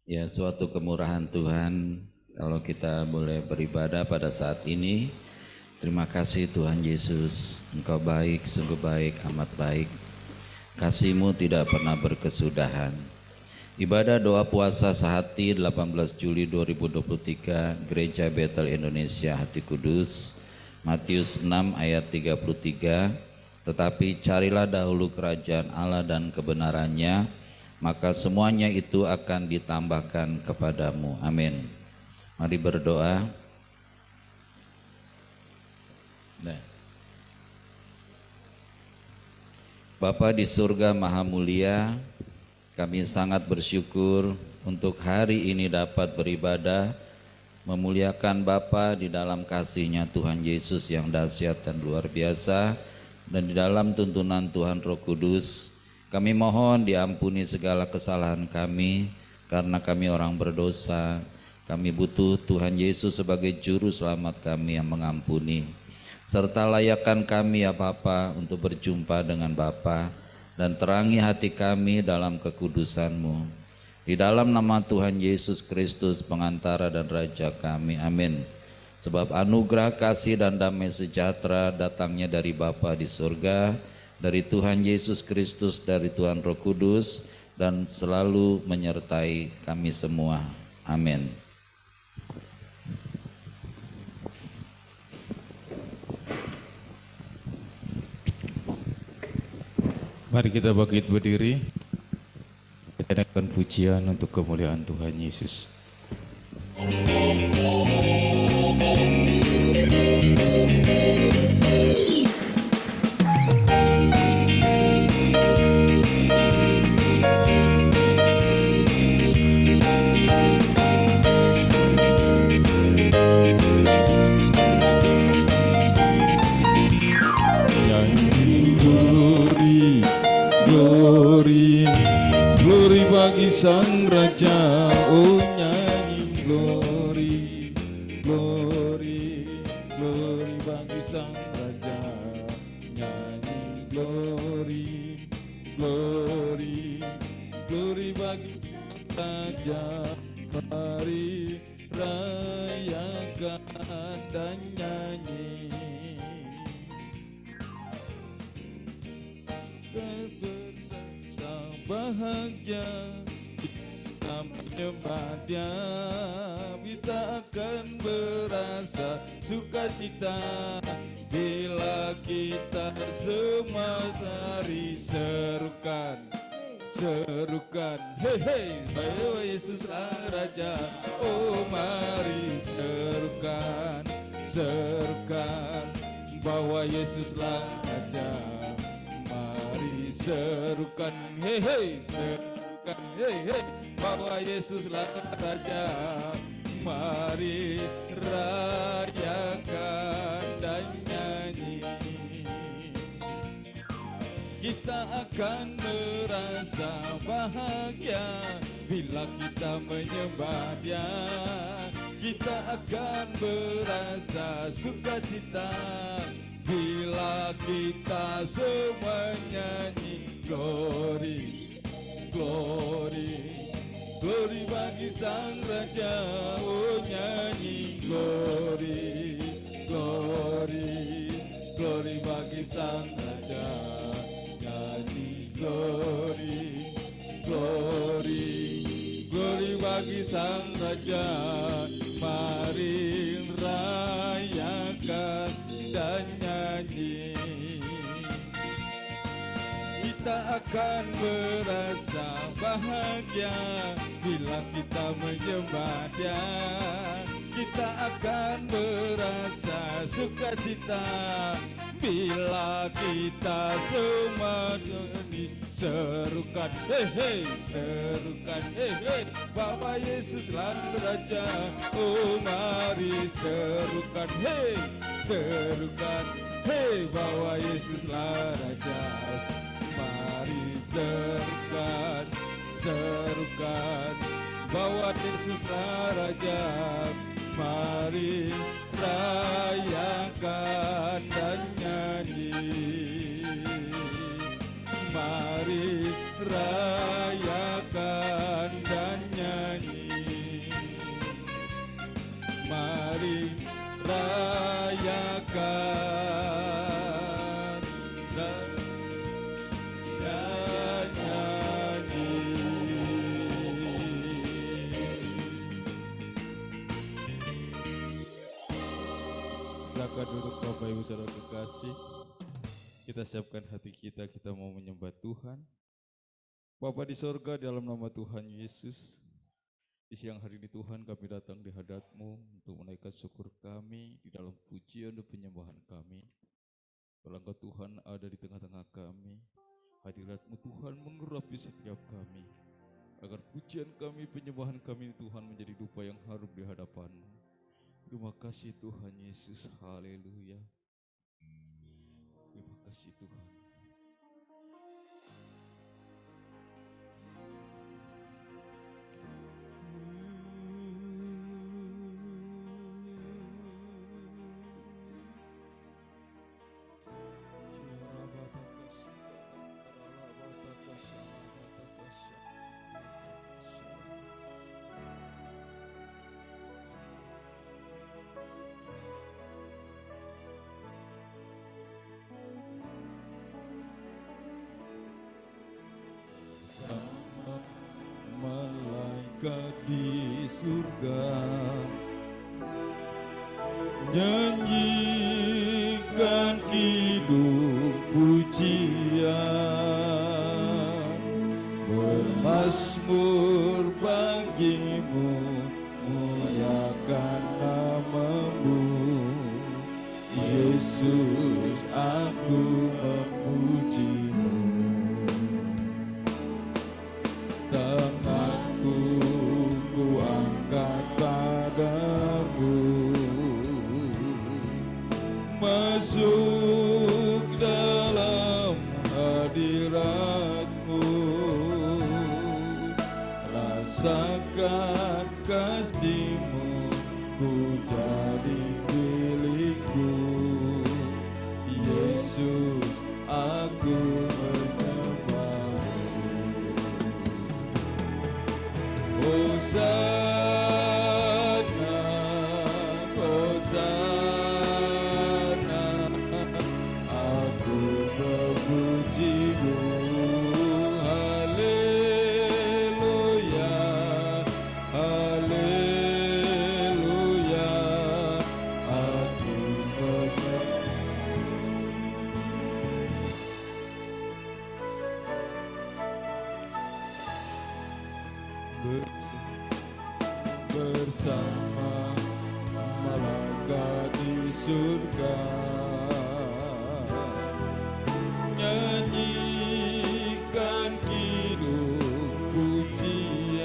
Ya, suatu kemurahan Tuhan kalau kita boleh beribadah pada saat ini. Terima kasih Tuhan Yesus, Engkau baik, sungguh baik, amat baik. Kasih-Mu tidak pernah berkesudahan. Ibadah doa puasa sehati 18 Juli 2023, Gereja Betel Indonesia Hati Kudus, Matius 6 ayat 33, tetapi carilah dahulu kerajaan Allah dan kebenarannya, maka semuanya itu akan ditambahkan kepadamu. Amin. Mari berdoa. Bapa di surga Maha Mulia, kami sangat bersyukur untuk hari ini dapat beribadah, memuliakan Bapa di dalam kasih-Nya Tuhan Yesus yang dahsyat dan luar biasa, dan di dalam tuntunan Tuhan Roh Kudus. Kami mohon diampuni segala kesalahan kami, karena kami orang berdosa. Kami butuh Tuhan Yesus sebagai juru selamat kami yang mengampuni. Serta layakkan kami ya Bapa untuk berjumpa dengan Bapa, dan terangi hati kami dalam kekudusan-Mu. Di dalam nama Tuhan Yesus Kristus, pengantara dan Raja kami. Amin. Sebab anugerah kasih dan damai sejahtera datangnya dari Bapa di surga, dari Tuhan Yesus Kristus, dari Tuhan Roh Kudus, dan selalu menyertai kami semua. Amin. Mari kita bangkit berdiri, kita naikkan pujian untuk kemuliaan Tuhan Yesus. Sang Raja, oh nyanyi glory, glory, glory bagi Sang Raja, nyanyi glory, glory, glory bagi Sang Raja. Mari rayakan dan nyanyi, bersama bahagia menyembah Dia, kita akan berasa sukacita bila kita semua sari serukan, serukan, hei hei, bahwa Yesuslah Raja. Oh mari serukan, serukan, bahwa Yesuslah Raja. Mari serukan, hei hei, serukan, hei hei, bahwa Yesuslah Raja. Mari rayakan dan nyanyi, kita akan merasa bahagia bila kita menyembah Dia. Kita akan berasa sukacita bila kita semua nyanyi glory, glory, glory bagi Sang Raja. Oh nyanyi glory, glory, glory bagi Sang Raja. Nyanyi glory, glory, glory bagi Sang Raja. Mari rayakan dan nyanyi, kita akan merasa bahagia bila kita menyembah Dia. Kita akan merasa sukacita bila kita semua nyanyi serukan, hei hei, serukan, hei hei, bahwa Yesuslah Raja. Oh mari serukan, hei, serukan, hei, bahwa Yesuslah Raja. Mari serukan, serukan, bahwa Yesuslah Raja. Mari rayakan dan nyanyi, mari rayakan dan nyanyi. Silakan duduk Bapak Ibu Saudara kekasih. Kita siapkan hati kita, kita mau menyembah Tuhan. Bapa di sorga, dalam nama Tuhan Yesus, di siang hari ini Tuhan kami datang di hadirat-Mu untuk menaikkan syukur kami di dalam pujian dan penyembahan kami. Kalau Engkau Tuhan ada di tengah-tengah kami, hadirat-Mu Tuhan mengurapi setiap kami, agar pujian kami, penyembahan kami Tuhan menjadi dupa yang harum di hadapan-Mu. Terima kasih Tuhan Yesus, haleluya. Terima kasih Tuhan. Malaikat di surga nyanyikan kidung pujian, bermazmur bagimu, muliakan nama-Mu. Yesus, aku memuji-Mu. Tanganku ku angkat padamu, masuk dalam hadirat-Mu, rasakan kasih-Mu, ku jadi milik-Mu. Yesus, aku menyembah-Mu. Hosana, Hosana, aku memuji-Mu. Haleluya, haleluya, aku bersama malaikat di surga nyanyikan kidung pujian,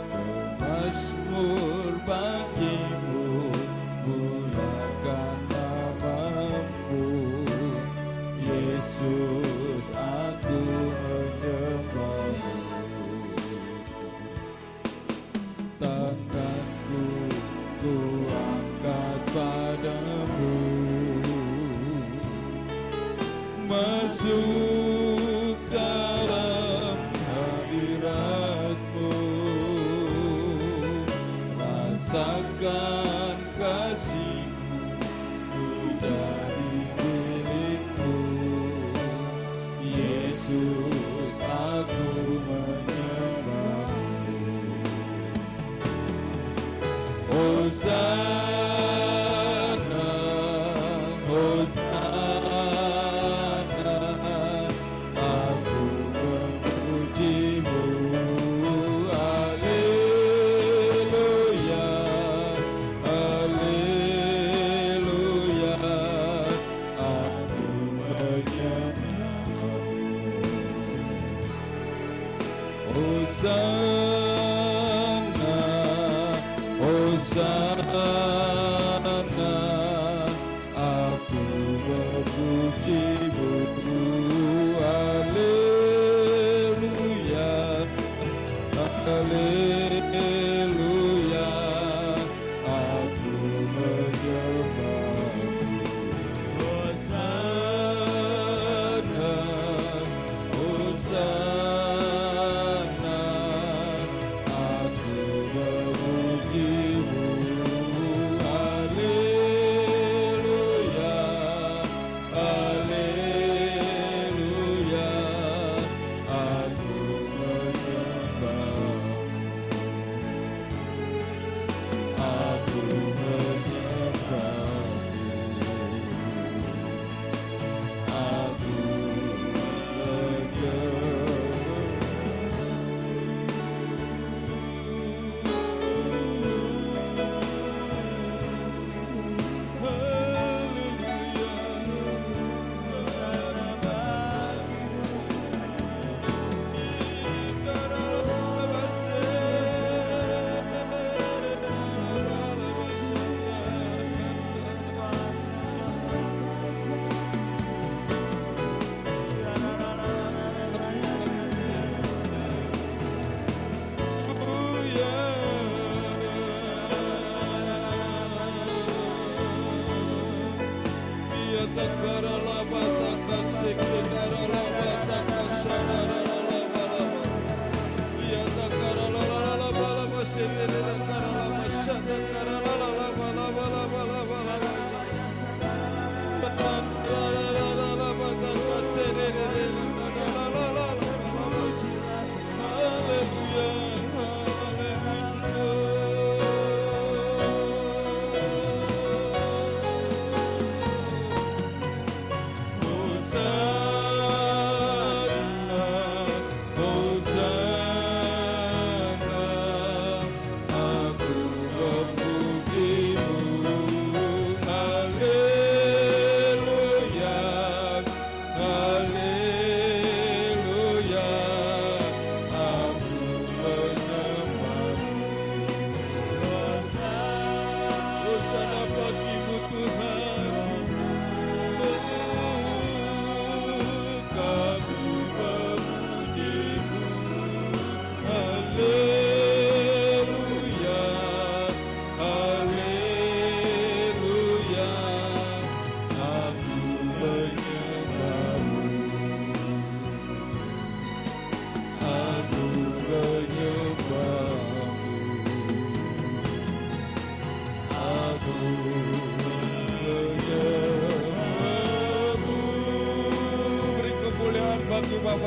bermazmur bagimu, muliakan nama-Mu. Yesus, aku menyembah-Mu. Tanganku ku angkat padamu, masuk dalam hadirat-Mu, rasakan kasih-Mu, ku jadi milik-Mu. Yesus, aku menyembah-Mu. Hosana, Hosana, aku memuji-Mu. Haleluya, haleluya, aku menyembah-Mu. Hosana, Hosana, aku memuji-Mu. Haleluya, haleluya, aku menyembah-Mu. Hosana, Hosana, aku memuji-Mu.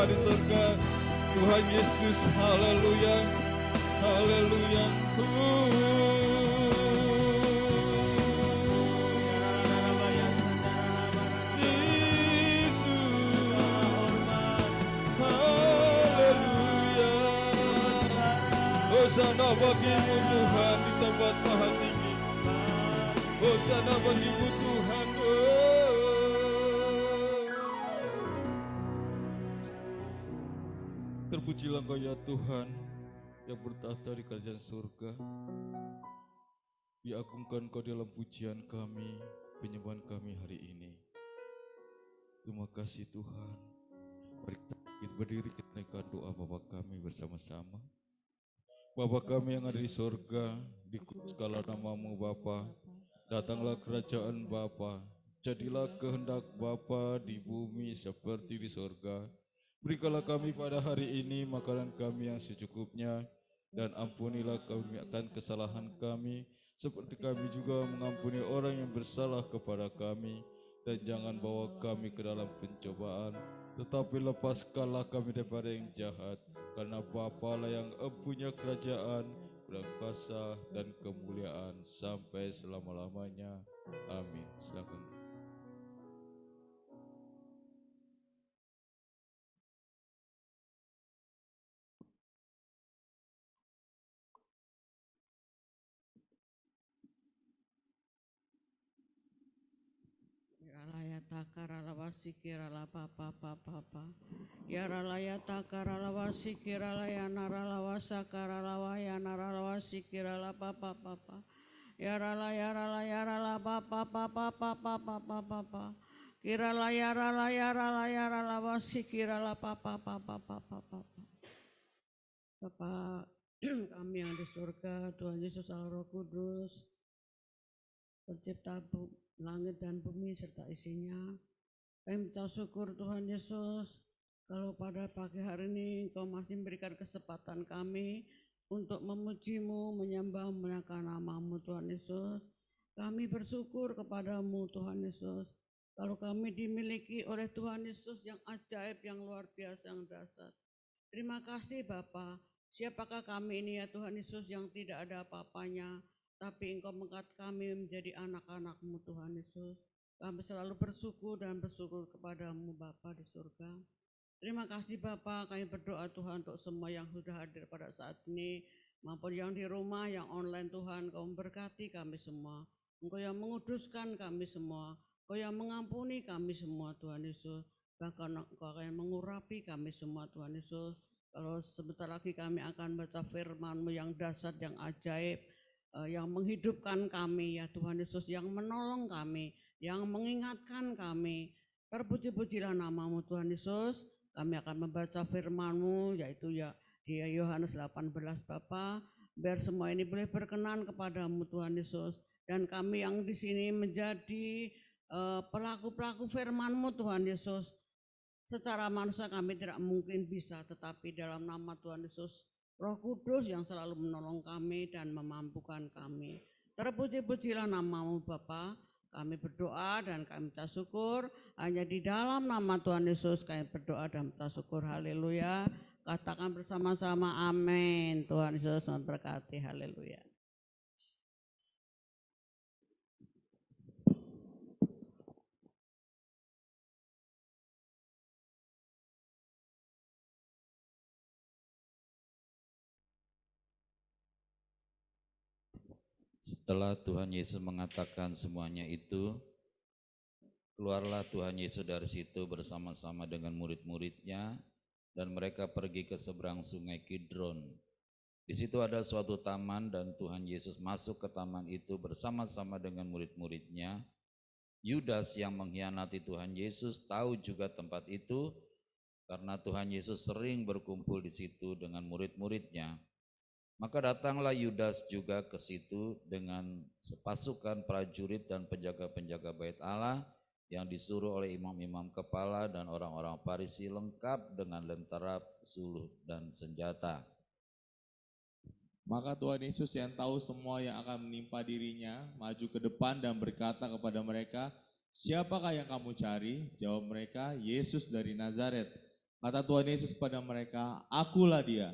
Bapa di surga, Tuhan Yesus, haleluya, haleluya. Hosana bagimu Tuhan di tempat maha tinggi. Hosana bagimu Tuhan. Terpujilah Engkau ya Tuhan yang bertahta di kerajaan surga. Diagungkan Engkau dalam pujian kami, penyembahan kami hari ini. Terima kasih Tuhan. Mari kita berdiri, kita naikkan doa Bapa kami bersama-sama. Bapa kami yang ada di surga, dikuduskanlah namamu Bapa. Datanglah kerajaan Bapa. Jadilah kehendak Bapa di bumi seperti di surga. Berikanlah kami pada hari ini makanan kami yang secukupnya, dan ampunilah kami akan kesalahan kami, seperti kami juga mengampuni orang yang bersalah kepada kami. Dan jangan bawa kami ke dalam pencobaan, tetapi lepaskanlah kami daripada yang jahat, karena Bapa lah yang empunya kerajaan, dan kuasa dan kemuliaan sampai selama-lamanya. Amin. Silakan. Yaralaya takara wasikira la papa papa. Yaralaya takara wasikira la yanara wasakara waya nara wasikira la papa papa. Yarala papa papa. Yarala wasikira la papa papa. Bapa kami yang di surga, Tuhan Yesus Allah Roh Kudus, pencipta langit dan bumi serta isinya. Kami minta syukur Tuhan Yesus, kalau pada pagi hari ini Engkau masih memberikan kesempatan kami untuk memuji-Mu, menyembah, memuliakan nama-Mu Tuhan Yesus. Kami bersyukur kepadamu Tuhan Yesus, kalau kami dimiliki oleh Tuhan Yesus yang ajaib, yang luar biasa, yang dahsyat. Terima kasih Bapa. Siapakah kami ini ya Tuhan Yesus yang tidak ada apa-apanya, tapi Engkau mengangkat kami menjadi anak-anak-Mu Tuhan Yesus. Kami selalu bersyukur dan bersyukur kepadamu Bapa di surga. Terima kasih Bapa, kami berdoa Tuhan untuk semua yang sudah hadir pada saat ini, maupun yang di rumah, yang online Tuhan, Kau memberkati kami semua. Engkau yang menguduskan kami semua, Kau yang mengampuni kami semua Tuhan Yesus. Bahkan Engkau akan mengurapi kami semua Tuhan Yesus. Kalau sebentar lagi kami akan baca firman-Mu yang dahsyat, yang ajaib, yang menghidupkan kami ya Tuhan Yesus, yang menolong kami, yang mengingatkan kami. Terpuji-pujilah nama-Mu Tuhan Yesus. Kami akan membaca firman-Mu yaitu ya di Yohanes 18 Bapa. Biar semua ini boleh berkenan kepadamu Tuhan Yesus. Dan kami yang di sini menjadi pelaku-pelaku firman-Mu Tuhan Yesus. Secara manusia kami tidak mungkin bisa, tetapi dalam nama Tuhan Yesus, Roh Kudus yang selalu menolong kami dan memampukan kami. Terpuji-pujilah nama-Mu Bapa. Kami berdoa dan kami minta syukur hanya di dalam nama Tuhan Yesus kami berdoa dan minta syukur. Haleluya. Katakan bersama-sama amin. Tuhan Yesus memberkati. Haleluya. Setelah Tuhan Yesus mengatakan semuanya itu, keluarlah Tuhan Yesus dari situ bersama-sama dengan murid-muridnya, dan mereka pergi ke seberang sungai Kidron. Di situ ada suatu taman dan Tuhan Yesus masuk ke taman itu bersama-sama dengan murid-muridnya. Yudas yang mengkhianati Tuhan Yesus tahu juga tempat itu, karena Tuhan Yesus sering berkumpul di situ dengan murid-muridnya. Maka datanglah Yudas juga ke situ dengan sepasukan prajurit dan penjaga-penjaga bait Allah yang disuruh oleh imam-imam kepala dan orang-orang Farisi, lengkap dengan lentera, suluh, dan senjata. Maka Tuhan Yesus yang tahu semua yang akan menimpa dirinya, maju ke depan dan berkata kepada mereka, "Siapakah yang kamu cari?" Jawab mereka, "Yesus dari Nazaret." Kata Tuhan Yesus kepada mereka, akulah dia.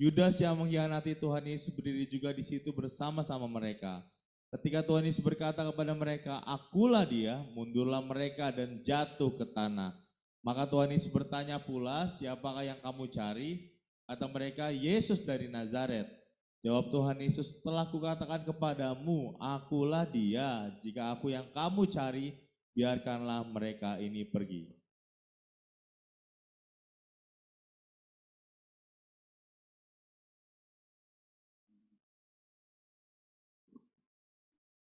Yudas yang mengkhianati Tuhan Yesus berdiri juga di situ bersama-sama mereka. Ketika Tuhan Yesus berkata kepada mereka, akulah dia, mundurlah mereka dan jatuh ke tanah. Maka Tuhan Yesus bertanya pula, siapakah yang kamu cari? Kata mereka, Yesus dari Nazaret. Jawab Tuhan Yesus, telah kukatakan kepadamu, akulah dia. Jika aku yang kamu cari, biarkanlah mereka ini pergi.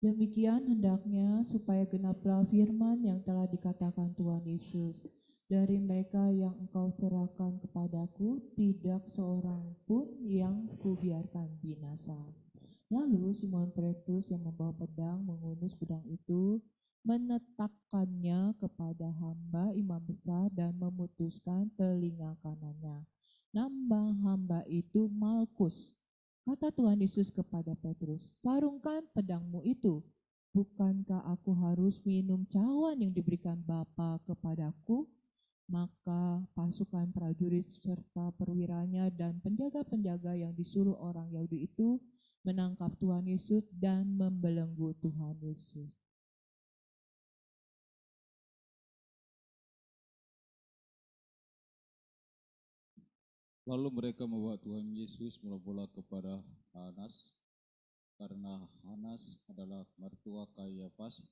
Demikian hendaknya supaya genaplah firman yang telah dikatakan Tuhan Yesus. Dari mereka yang engkau serahkan kepadaku, tidak seorang pun yang kubiarkan binasa. Lalu Simon Petrus yang membawa pedang mengunus pedang itu, menetakkannya kepada hamba imam besar dan memutuskan telinga kanannya. Nama hamba itu Malkus. Kata Tuhan Yesus kepada Petrus, sarungkan pedangmu itu. Bukankah aku harus minum cawan yang diberikan Bapa kepadaku? Maka pasukan prajurit serta perwiranya dan penjaga-penjaga yang disuruh orang Yahudi itu menangkap Tuhan Yesus dan membelenggu Tuhan Yesus. Lalu mereka membawa Tuhan Yesus mula-mula kepada Hanas, karena Hanas adalah mertua Kayafas,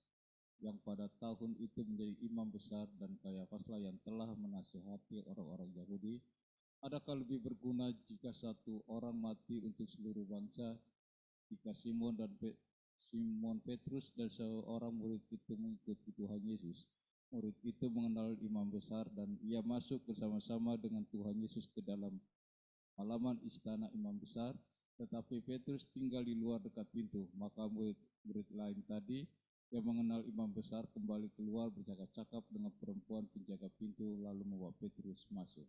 yang pada tahun itu menjadi imam besar, dan Kayafaslah yang telah menasihati orang-orang Yahudi, adakah lebih berguna jika satu orang mati untuk seluruh bangsa, jika Simon Petrus dan seorang murid itu mengikuti Tuhan Yesus. Murid itu mengenal imam besar dan ia masuk bersama-sama dengan Tuhan Yesus ke dalam halaman istana imam besar, tetapi Petrus tinggal di luar dekat pintu. Maka murid lain tadi yang mengenal imam besar kembali keluar bercakap-cakap dengan perempuan penjaga pintu, lalu membawa Petrus masuk.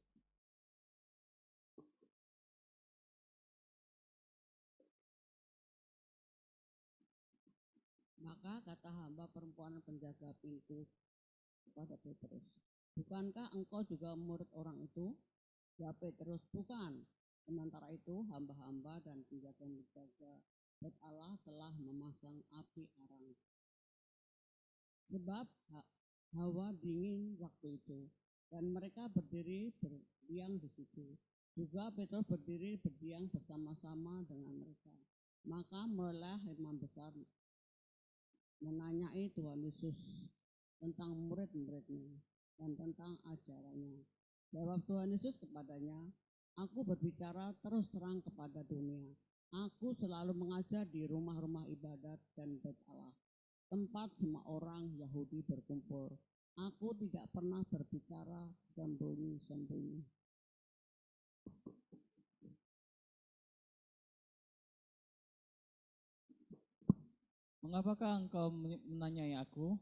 Maka kata hamba perempuan penjaga pintu kepada Petrus, bukankah engkau juga murid orang itu? Ya Petrus, bukan. Sementara itu hamba-hamba dan penjaga-penjaga Bait Allah telah memasang api arang. Sebab hawa dingin waktu itu, dan mereka berdiri berdiam di situ. Juga Petrus berdiri berdiam bersama-sama dengan mereka. Maka mulai imam besar menanyai Tuhan Yesus tentang murid-muridnya dan tentang ajarannya. Jawab Tuhan Yesus kepadanya, aku berbicara terus terang kepada dunia. Aku selalu mengajar di rumah-rumah ibadat dan Bait Allah, tempat semua orang Yahudi berkumpul. Aku tidak pernah berbicara sembunyi-sembunyi. Mengapakah engkau menanyai aku?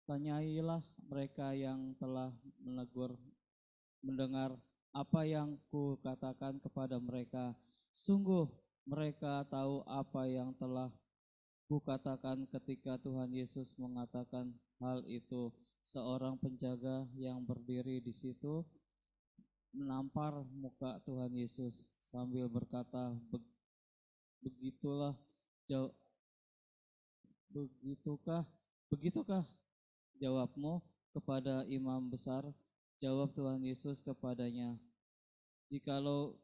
Tanyailah mereka yang telah mendengar apa yang ku katakan kepada mereka. Sungguh mereka tahu apa yang telah ku katakan ketika Tuhan Yesus mengatakan hal itu. Seorang penjaga yang berdiri di situ menampar muka Tuhan Yesus sambil berkata, Begitukah jawabmu kepada imam besar? Jawab Tuhan Yesus kepadanya, jikalau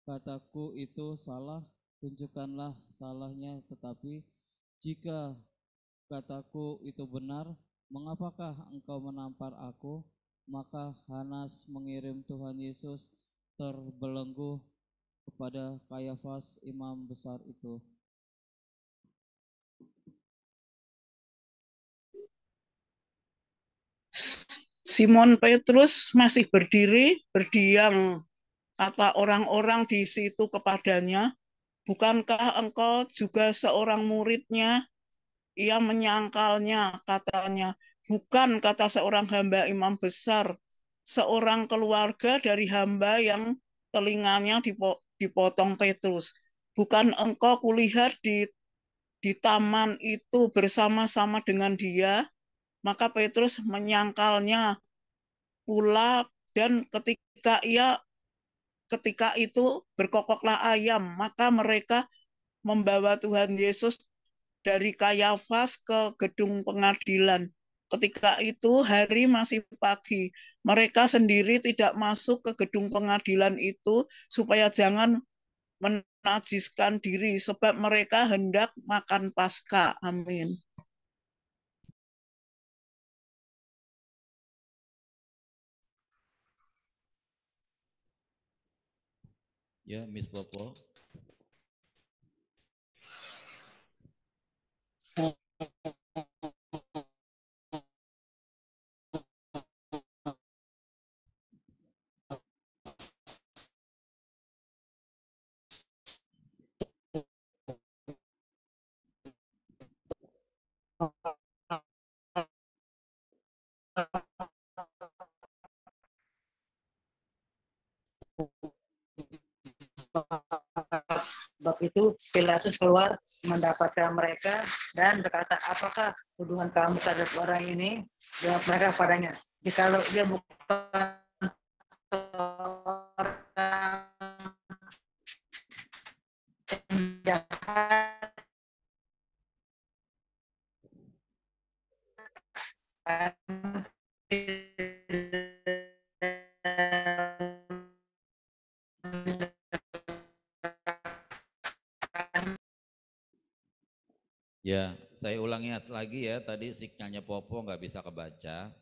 kataku itu salah, tunjukkanlah salahnya, tetapi jika kataku itu benar, mengapakah engkau menampar aku? Maka Hanas mengirim Tuhan Yesus terbelenggu kepada Kayafas imam besar itu. Simon Petrus masih berdiri, berdiam. Kata orang-orang di situ kepadanya, bukankah engkau juga seorang muridnya? Ia menyangkalnya, katanya, bukan, kata seorang hamba imam besar, seorang keluarga dari hamba yang telinganya dipotong Petrus. Bukan engkau kulihat di taman itu bersama-sama dengan dia? Maka Petrus menyangkalnya pula Dan ketika itu berkokoklah ayam, maka mereka membawa Tuhan Yesus dari Kayafas ke gedung pengadilan. Ketika itu hari masih pagi. Mereka sendiri tidak masuk ke gedung pengadilan itu supaya jangan menajiskan diri sebab mereka hendak makan Paskah. Amin. Ya, Miss Popo. Sebab itu Pilatus keluar mendapatkan mereka dan berkata, apakah tuduhan kamu terhadap orang ini? Jawab mereka padanya, jikalau dia bukan orang jahat, Ya, saya ulangi lagi ya, tadi signalnya Popo nggak bisa kebaca.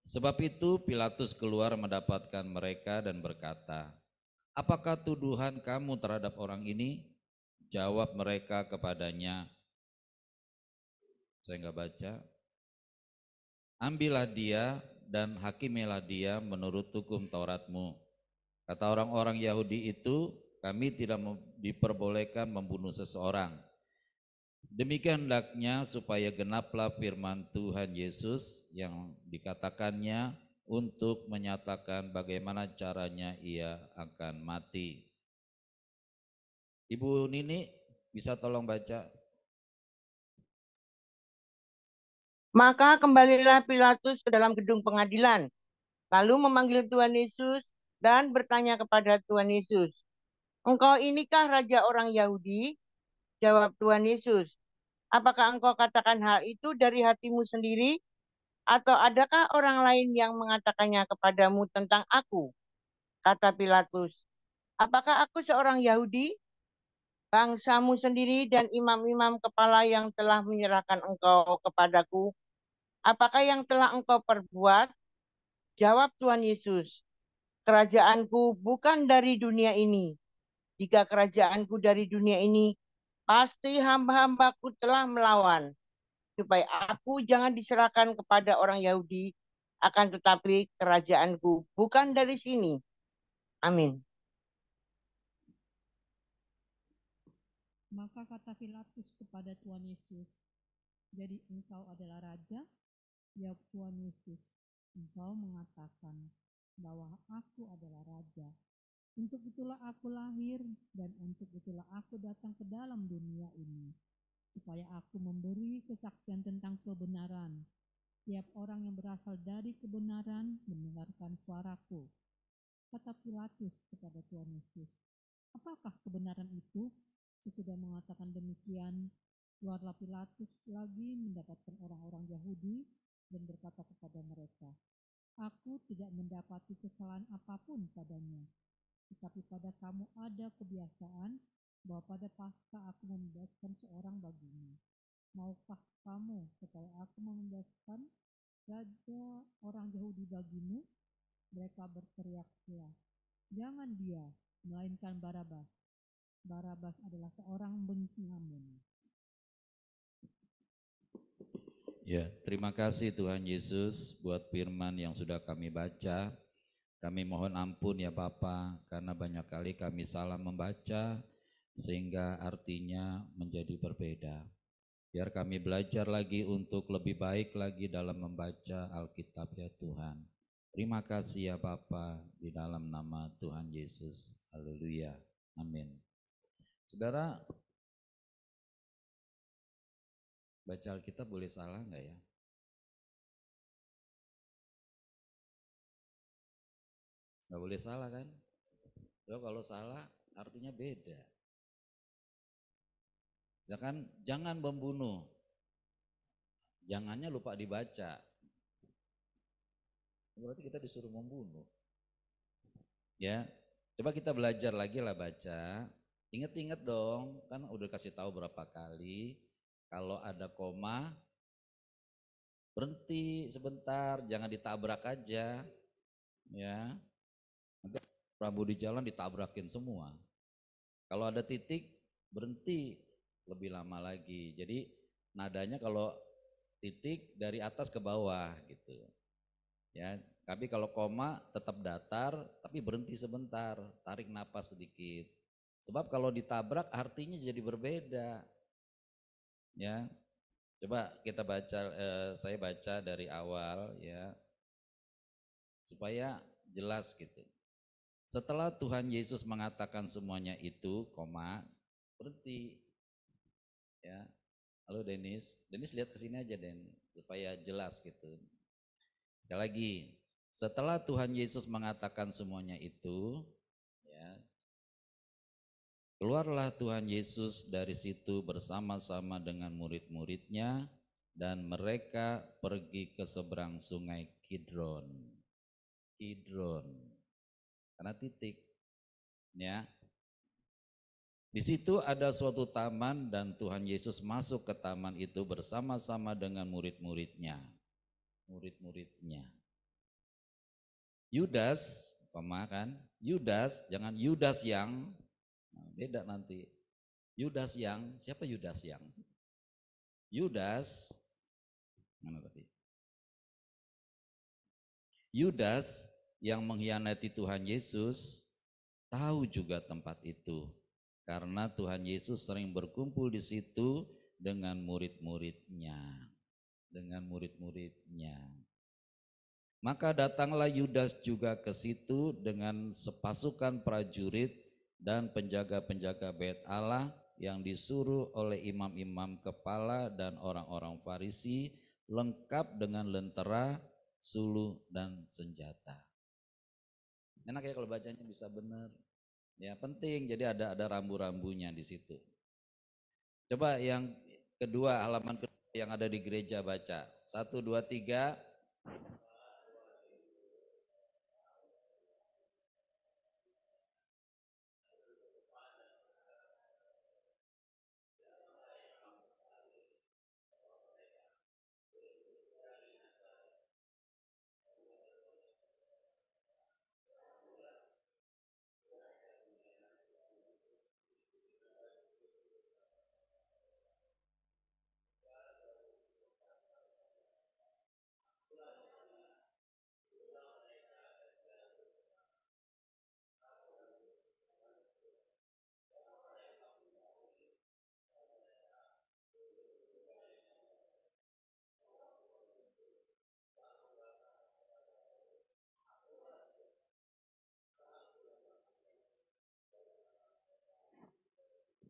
Sebab itu Pilatus keluar mendapatkan mereka dan berkata, apakah tuduhan kamu terhadap orang ini? Jawab mereka kepadanya, saya nggak baca, ambillah dia dan hakimilah dia menurut hukum Tauratmu. Kata orang-orang Yahudi itu, kami tidak diperbolehkan membunuh seseorang. Demikian hendaknya supaya genaplah firman Tuhan Yesus yang dikatakannya untuk menyatakan bagaimana caranya ia akan mati. Ibu Nini bisa tolong baca? Maka kembalilah Pilatus ke dalam gedung pengadilan, lalu memanggil Tuhan Yesus dan bertanya kepada Tuhan Yesus, engkau inikah raja orang Yahudi? Jawab Tuhan Yesus, apakah engkau katakan hal itu dari hatimu sendiri? Atau adakah orang lain yang mengatakannya kepadamu tentang aku? Kata Pilatus, apakah aku seorang Yahudi? Bangsamu sendiri dan imam-imam kepala yang telah menyerahkan engkau kepadaku, apakah yang telah engkau perbuat? Jawab Tuhan Yesus, kerajaanku bukan dari dunia ini. Jika kerajaanku dari dunia ini, pasti hamba-hambaku telah melawan, supaya aku jangan diserahkan kepada orang Yahudi, akan tetapi kerajaanku bukan dari sini. Amin. Maka kata Pilatus kepada Tuhan Yesus, jadi engkau adalah raja? Jawab Tuhan Yesus, engkau mengatakan bahwa aku adalah raja. Untuk itulah aku lahir dan untuk itulah aku datang ke dalam dunia ini, supaya aku memberi kesaksian tentang kebenaran. Tiap orang yang berasal dari kebenaran mendengarkan suaraku. Kata Pilatus kepada Tuhan Yesus, apakah kebenaran itu? Sesudah mengatakan demikian, keluarlah Pilatus lagi mendapatkan orang-orang Yahudi dan berkata kepada mereka, aku tidak mendapati kesalahan apapun padanya, tetapi pada kamu ada kebiasaan bahwa pada Paskah aku membebaskan seorang bagimu. Maukah kamu supaya aku membebaskan raja orang Yahudi bagimu? Mereka berteriak pula, jangan dia, melainkan Barabas. Barabas adalah seorang penyamun. Ya, terima kasih Tuhan Yesus buat firman yang sudah kami baca. Kami mohon ampun ya Bapa, karena banyak kali kami salah membaca sehingga artinya menjadi berbeda. Biar kami belajar lagi untuk lebih baik lagi dalam membaca Alkitab ya Tuhan. Terima kasih ya Bapa, di dalam nama Tuhan Yesus. Haleluya. Amin. Saudara, baca Alkitab boleh salah enggak ya? Nggak boleh salah kan? Kalau salah artinya beda. Jangan membunuh. Jangannya lupa dibaca. Berarti kita disuruh membunuh. Ya, coba kita belajar lagi lah baca. Ingat-ingat dong, kan udah kasih tahu berapa kali. Kalau ada koma, berhenti sebentar, jangan ditabrak aja. Ya, nanti Prabu di jalan ditabrakin semua. Kalau ada titik, berhenti lebih lama lagi. Jadi nadanya kalau titik dari atas ke bawah gitu. Ya, tapi kalau koma tetap datar, tapi berhenti sebentar, tarik napas sedikit. Sebab kalau ditabrak artinya jadi berbeda. Ya, coba kita baca, saya baca dari awal ya, supaya jelas gitu. Setelah Tuhan Yesus mengatakan semuanya itu, koma, berhenti. Ya, halo Denis lihat ke sini aja Den, supaya jelas gitu. Sekali lagi, setelah Tuhan Yesus mengatakan semuanya itu, ya, keluarlah Tuhan Yesus dari situ bersama-sama dengan murid-muridnya dan mereka pergi ke seberang sungai Kidron. Karena titik. Ya. Di situ ada suatu taman dan Tuhan Yesus masuk ke taman itu bersama-sama dengan murid-muridnya. Yudas, kan? Yudas, jangan Yudas yang, beda nanti. Yudas yang, siapa Yudas yang? Yudas, mana tadi? Yudas yang mengkhianati Tuhan Yesus tahu juga tempat itu. Karena Tuhan Yesus sering berkumpul di situ dengan murid-muridnya. Maka datanglah Yudas juga ke situ dengan sepasukan prajurit dan penjaga-penjaga bait Allah yang disuruh oleh imam-imam kepala dan orang-orang Farisi, lengkap dengan lentera, suluh dan senjata. Enak ya kalau bacanya bisa benar. Ya penting, jadi ada rambu-rambunya di situ. Coba yang kedua, halaman kedua yang ada di gereja baca. 1, 2, 3.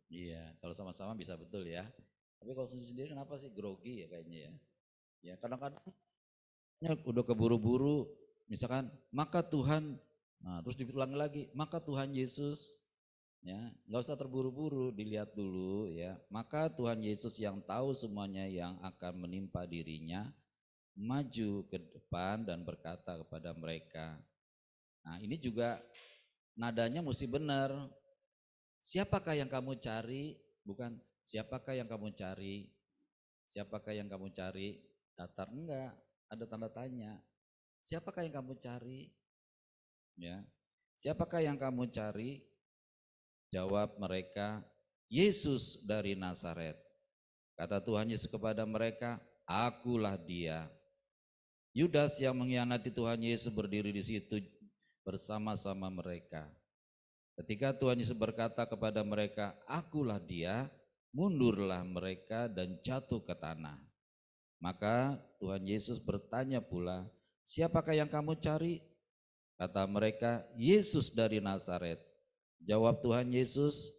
Iya, kalau sama-sama bisa betul ya. Tapi kalau sendiri kenapa sih grogi ya kayaknya ya? Ya kadang-kadang udah keburu-buru, misalkan maka Tuhan, nah terus diulang lagi, maka Tuhan Yesus, ya nggak usah terburu-buru, dilihat dulu ya. Maka Tuhan Yesus yang tahu semuanya yang akan menimpa dirinya, maju ke depan dan berkata kepada mereka. Nah ini juga nadanya mesti benar. Siapakah yang kamu cari? Bukan siapakah yang kamu cari? Siapakah yang kamu cari? Datar enggak, ada tanda tanya. Siapakah yang kamu cari? Ya. Siapakah yang kamu cari? Jawab mereka, Yesus dari Nazaret. Kata Tuhan Yesus kepada mereka, akulah dia. Yudas yang mengkhianati Tuhan Yesus berdiri di situ bersama-sama mereka. Ketika Tuhan Yesus berkata kepada mereka, akulah dia, mundurlah mereka dan jatuh ke tanah. Maka Tuhan Yesus bertanya pula, siapakah yang kamu cari? Kata mereka, Yesus dari Nazaret. Jawab Tuhan Yesus,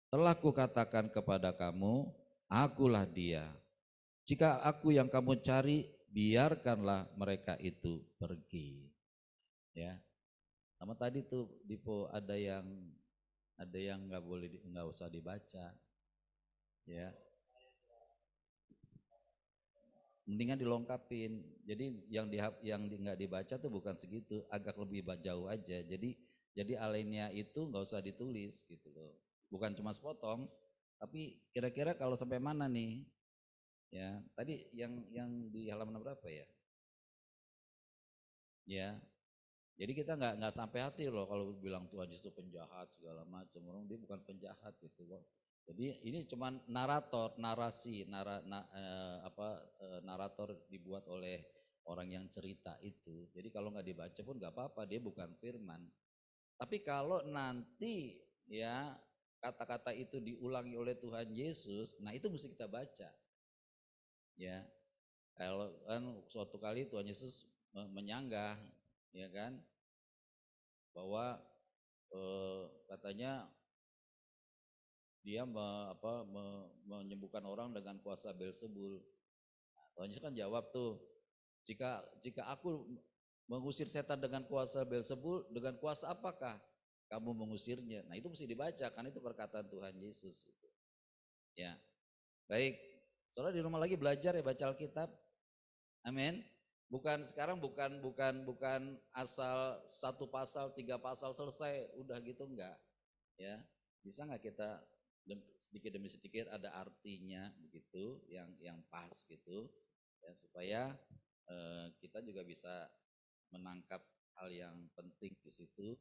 telah kukatakan kepada kamu, akulah dia. Jika aku yang kamu cari, biarkanlah mereka itu pergi. Ya. Sama tadi tuh Dipo ada yang nggak boleh nggak usah dibaca, ya. Mendingan dilengkapin. Jadi yang nggak dibaca tuh bukan segitu, agak lebih jauh aja. Jadi alinea itu nggak usah ditulis gitu loh. Bukan cuma sepotong, tapi kira-kira kalau sampai mana nih? Ya, tadi yang di halaman berapa ya? Ya. Jadi kita nggak sampai hati loh kalau bilang Tuhan Yesus penjahat segala macam. Orang dia bukan penjahat gitu loh. Jadi ini cuma narator, narasi, narator dibuat oleh orang yang cerita itu. Jadi kalau nggak dibaca pun nggak apa-apa, dia bukan firman. Tapi kalau nanti ya kata-kata itu diulangi oleh Tuhan Yesus, nah itu mesti kita baca. Ya, kalau kan suatu kali Tuhan Yesus menyanggah, ya kan, bahwa katanya dia menyembuhkan orang dengan kuasa Beelzebul. Nah, Tuhan Yesus kan jawab tuh, jika aku mengusir setan dengan kuasa Beelzebul, dengan kuasa apakah kamu mengusirnya? Nah itu mesti dibaca, karena itu perkataan Tuhan Yesus. Ya, baik. Saudara di rumah lagi belajar ya baca Alkitab. Amin. Sekarang bukan asal 1 pasal 3 pasal selesai udah gitu enggak. Ya, bisa nggak kita sedikit demi sedikit ada artinya begitu yang pas gitu ya, supaya kita juga bisa menangkap hal yang penting di situ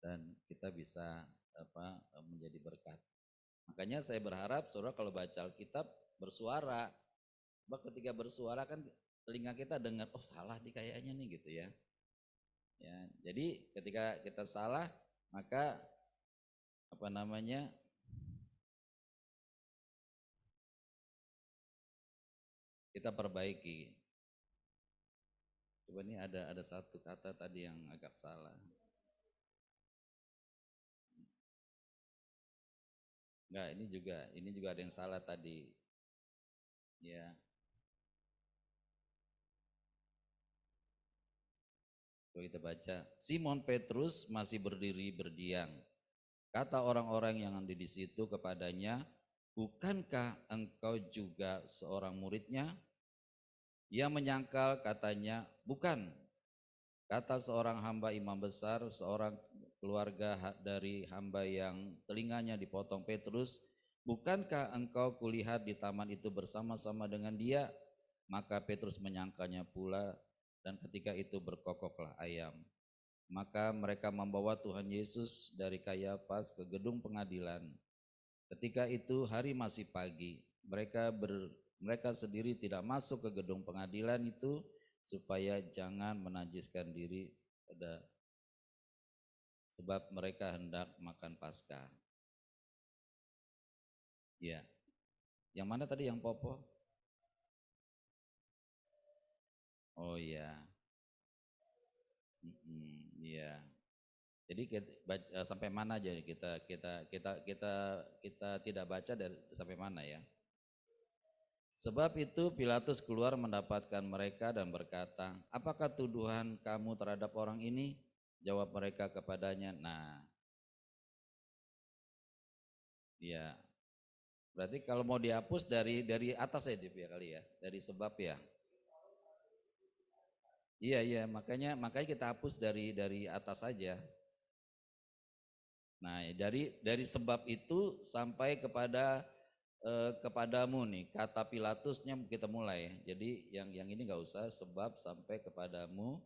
dan kita bisa menjadi berkat. Makanya saya berharap saudara kalau baca Alkitab bersuara, sebab ketika bersuara kan telinga kita dengar, oh salah nih kayaknya nih gitu ya. Ya, jadi ketika kita salah maka kita perbaiki. Coba ini ada satu kata tadi yang agak salah. Enggak, ini juga ada yang salah tadi. Ya. Coba kita baca. Simon Petrus masih berdiri berdiam. Kata orang-orang yang ada di situ kepadanya, bukankah engkau juga seorang muridnya? Ia menyangkal, katanya, bukan. Kata seorang hamba imam besar, seorang keluarga dari hamba yang telinganya dipotong Petrus, bukankah engkau kulihat di taman itu bersama-sama dengan dia? Maka Petrus menyangkanya pula, dan ketika itu berkokoklah ayam. Maka mereka membawa Tuhan Yesus dari Kayafas ke gedung pengadilan. Ketika itu hari masih pagi, mereka sendiri tidak masuk ke gedung pengadilan itu supaya jangan menajiskan diri sebab mereka hendak makan Paskah. Ya, yang mana tadi yang Popo? Oh iya. Iya. Jadi sampai mana aja kita tidak baca dari sampai mana ya? Sebab itu Pilatus keluar mendapatkan mereka dan berkata, apakah tuduhan kamu terhadap orang ini? Jawab mereka kepadanya, nah, ya, berarti kalau mau dihapus dari atas ya kali ya, dari sebab ya. Iya, makanya kita hapus dari atas saja. Nah, dari sebab itu sampai kepadamu nih, kata Pilatusnya kita mulai. Jadi yang ini nggak usah, sebab sampai kepadamu.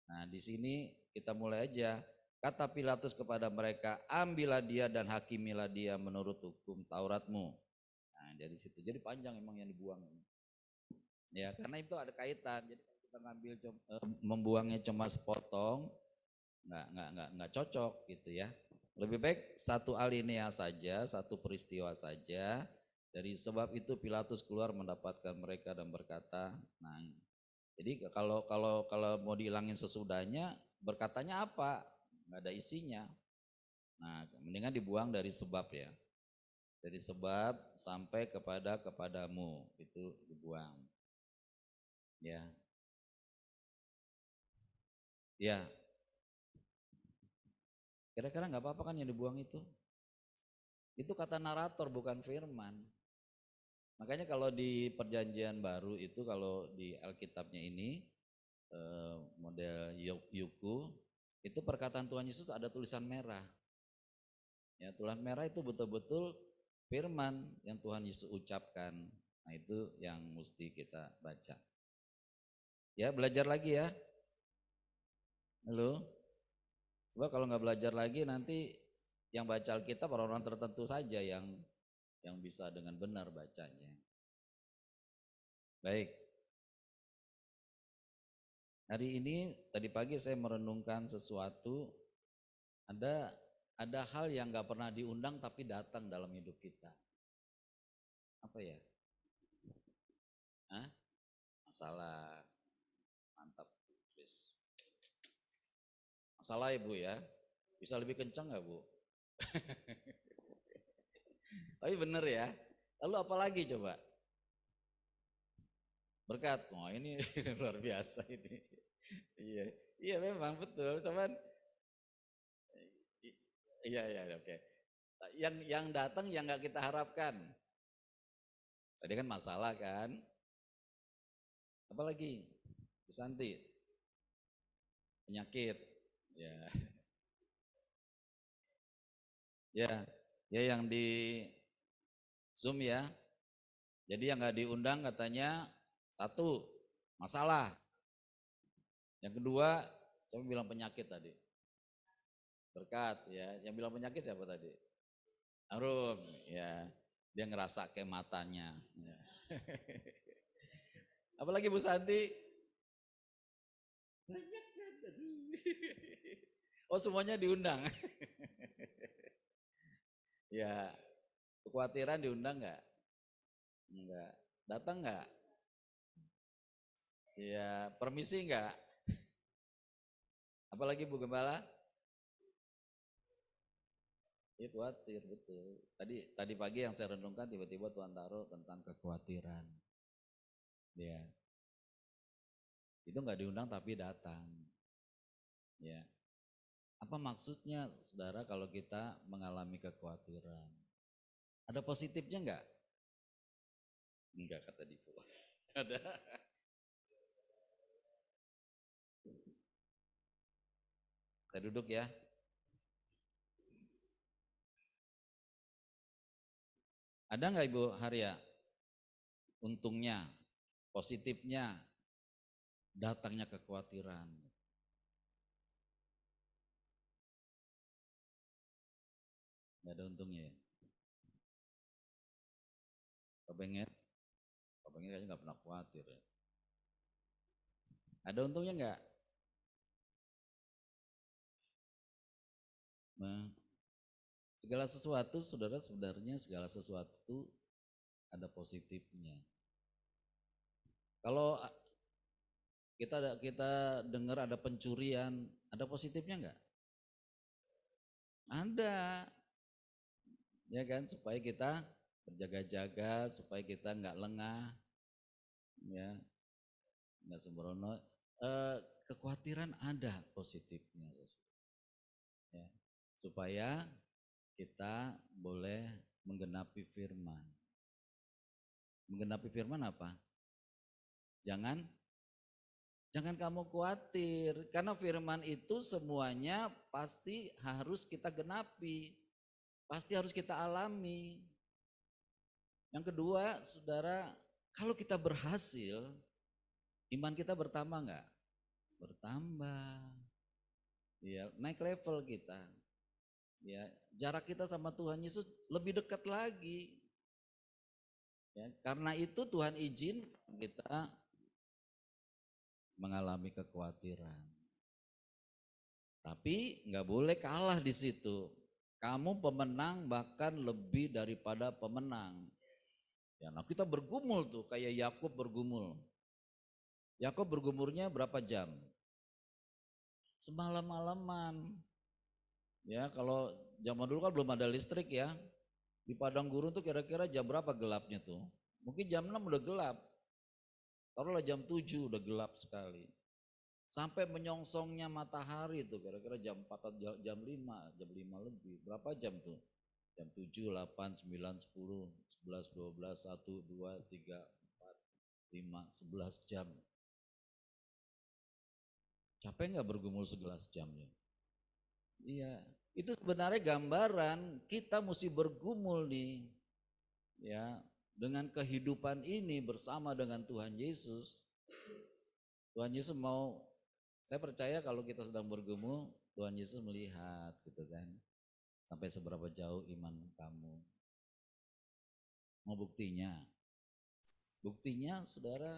Nah, di sini kita mulai aja. Kata Pilatus kepada mereka, ambillah dia dan hakimilah dia menurut hukum Tauratmu. Nah, dari situ jadi panjang emang yang dibuang. Ya, karena itu ada kaitan. Jadi kita membuangnya cuma sepotong, nggak cocok gitu ya. Lebih baik satu alinea saja, satu peristiwa saja. Dari sebab itu Pilatus keluar mendapatkan mereka dan berkata, nah, jadi kalau mau dihilangin sesudahnya, berkatanya apa? Nggak ada isinya. Nah, mendingan dibuang dari sebab ya. Dari sebab sampai kepadamu itu dibuang. Ya. Ya. Kira-kira nggak apa-apa kan yang dibuang itu? Itu kata narator bukan firman. Makanya kalau di perjanjian baru itu, kalau di Alkitabnya ini model Yuku, itu perkataan Tuhan Yesus ada tulisan merah. Ya, tulisan merah itu betul-betul firman yang Tuhan Yesus ucapkan. Nah, itu yang mesti kita baca. Ya, belajar lagi ya. Halo. Sebab kalau nggak belajar lagi nanti yang baca Alkitab orang-orang tertentu saja yang bisa dengan benar bacanya. Baik. Hari ini tadi pagi saya merenungkan sesuatu, ada hal yang nggak pernah diundang tapi datang dalam hidup kita. Apa ya? Hah? Masalah. Mantap. Masalah ya Bu ya. Bisa lebih kencang nggak Bu? Tapi bener ya. Lalu apa lagi coba? Berkat. Oh ini luar biasa ini. Iya memang betul. Teman. Iya oke. Yang datang yang nggak kita harapkan. Tadi kan masalah kan. Apalagi? Bu Santi. Penyakit. Ya yang di Zoom ya. Jadi yang nggak diundang katanya, satu, masalah. Yang kedua, saya bilang penyakit tadi. Berkat ya. Yang bilang penyakit siapa tadi? Arum ya. Dia ngerasa kayak matanya. Ya. Apalagi Bu Santi? Banyak kan tadi. Oh semuanya diundang. Ya, kekhawatiran diundang nggak? Enggak. Datang nggak? Ya, permisi nggak? Apalagi Bu Gembala? Ya khawatir, betul. Tadi pagi yang saya renungkan tiba-tiba Tuhan taruh tentang kekhawatiran. Ya. Itu nggak diundang tapi datang. Ya. Apa maksudnya saudara kalau kita mengalami kekhawatiran? Ada positifnya enggak? Enggak kata Dipo. Ada. Saya duduk ya. Ada enggak Ibu Haria? Untungnya, positifnya, datangnya kekhawatiran. Enggak ada untungnya ya? Pak Benget kayaknya nggak pernah khawatir ya. Ada untungnya nggak? Nah, segala sesuatu saudara, sebenarnya segala sesuatu ada positifnya. Kalau kita dengar ada pencurian, ada positifnya nggak? Ada, ya kan, supaya kita berjaga-jaga, supaya kita nggak lengah, ya, nggak sembrono. Kekhawatiran ada positifnya, ya, supaya kita boleh menggenapi firman. Menggenapi firman apa? Jangan kamu khawatir, karena firman itu semuanya pasti harus kita genapi, pasti harus kita alami. Yang kedua, saudara, kalau kita berhasil, iman kita bertambah enggak? Bertambah. Ya, naik level kita. Ya, jarak kita sama Tuhan Yesus lebih dekat lagi. Ya, karena itu Tuhan izin kita mengalami kekhawatiran. Tapi nggak boleh kalah di situ. Kamu pemenang, bahkan lebih daripada pemenang. Ya, nah kita bergumul tuh kayak Yakub bergumul. Yakub bergumulnya berapa jam? Semalam-malaman. Ya, kalau zaman dulu kan belum ada listrik ya. Di padang gurun tuh kira-kira jam berapa gelapnya tuh? Mungkin jam 6 udah gelap. Taruhlah jam 7 udah gelap sekali. Sampai menyongsongnya matahari tuh kira-kira jam 4 atau jam 5 lebih. Berapa jam tuh? Jam 7, 8, 9, 10, 11, 12, 1, 2, 3, 4, 5, 11 jam. Capek nggak bergumul 11 jamnya? Iya, itu sebenarnya gambaran kita mesti bergumul nih, ya, dengan kehidupan ini bersama dengan Tuhan Yesus. Tuhan Yesus mau, saya percaya kalau kita sedang bergumul, Tuhan Yesus melihat gitu kan, sampai seberapa jauh iman kamu. Mau buktinya? Buktinya saudara,